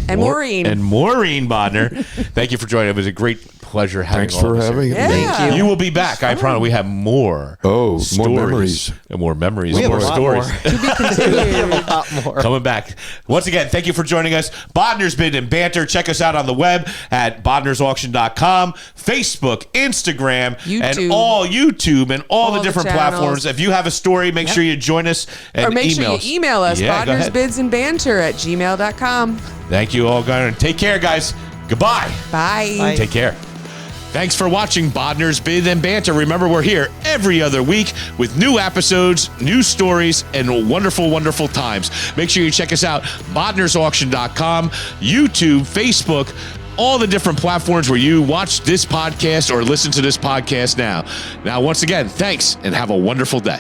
And Maureen. And Maureen Bodnar. Thank you for joining. It was a great pleasure having Thanks all for of us having here. me. Yeah. You will be back. I promise. We have more. Oh, stories more memories. and more memories. We have more a lot stories. more. To be continued. A lot more. Coming back. Once again, thank you for joining us. Bodnars Bid and Banter. Check us out on the web at bodnarsauction.com, Facebook, Instagram, and YouTube. all YouTube and all the the different channels. platforms. If you have a story, make sure you join us and Or make sure email you email us, Yeah, go ahead. bodnarsbidsandbanter@gmail.com. Thank you all, guys. And take care, guys. Goodbye. Bye. Bye. Take care. Thanks for watching Bodnars Bid and Banter. Remember, we're here every other week with new episodes, new stories, and wonderful, wonderful times. Make sure you check us out, bodnarsauction.com, YouTube, Facebook, all the different platforms where you watch this podcast or listen to this podcast now. Now, once again, thanks and have a wonderful day.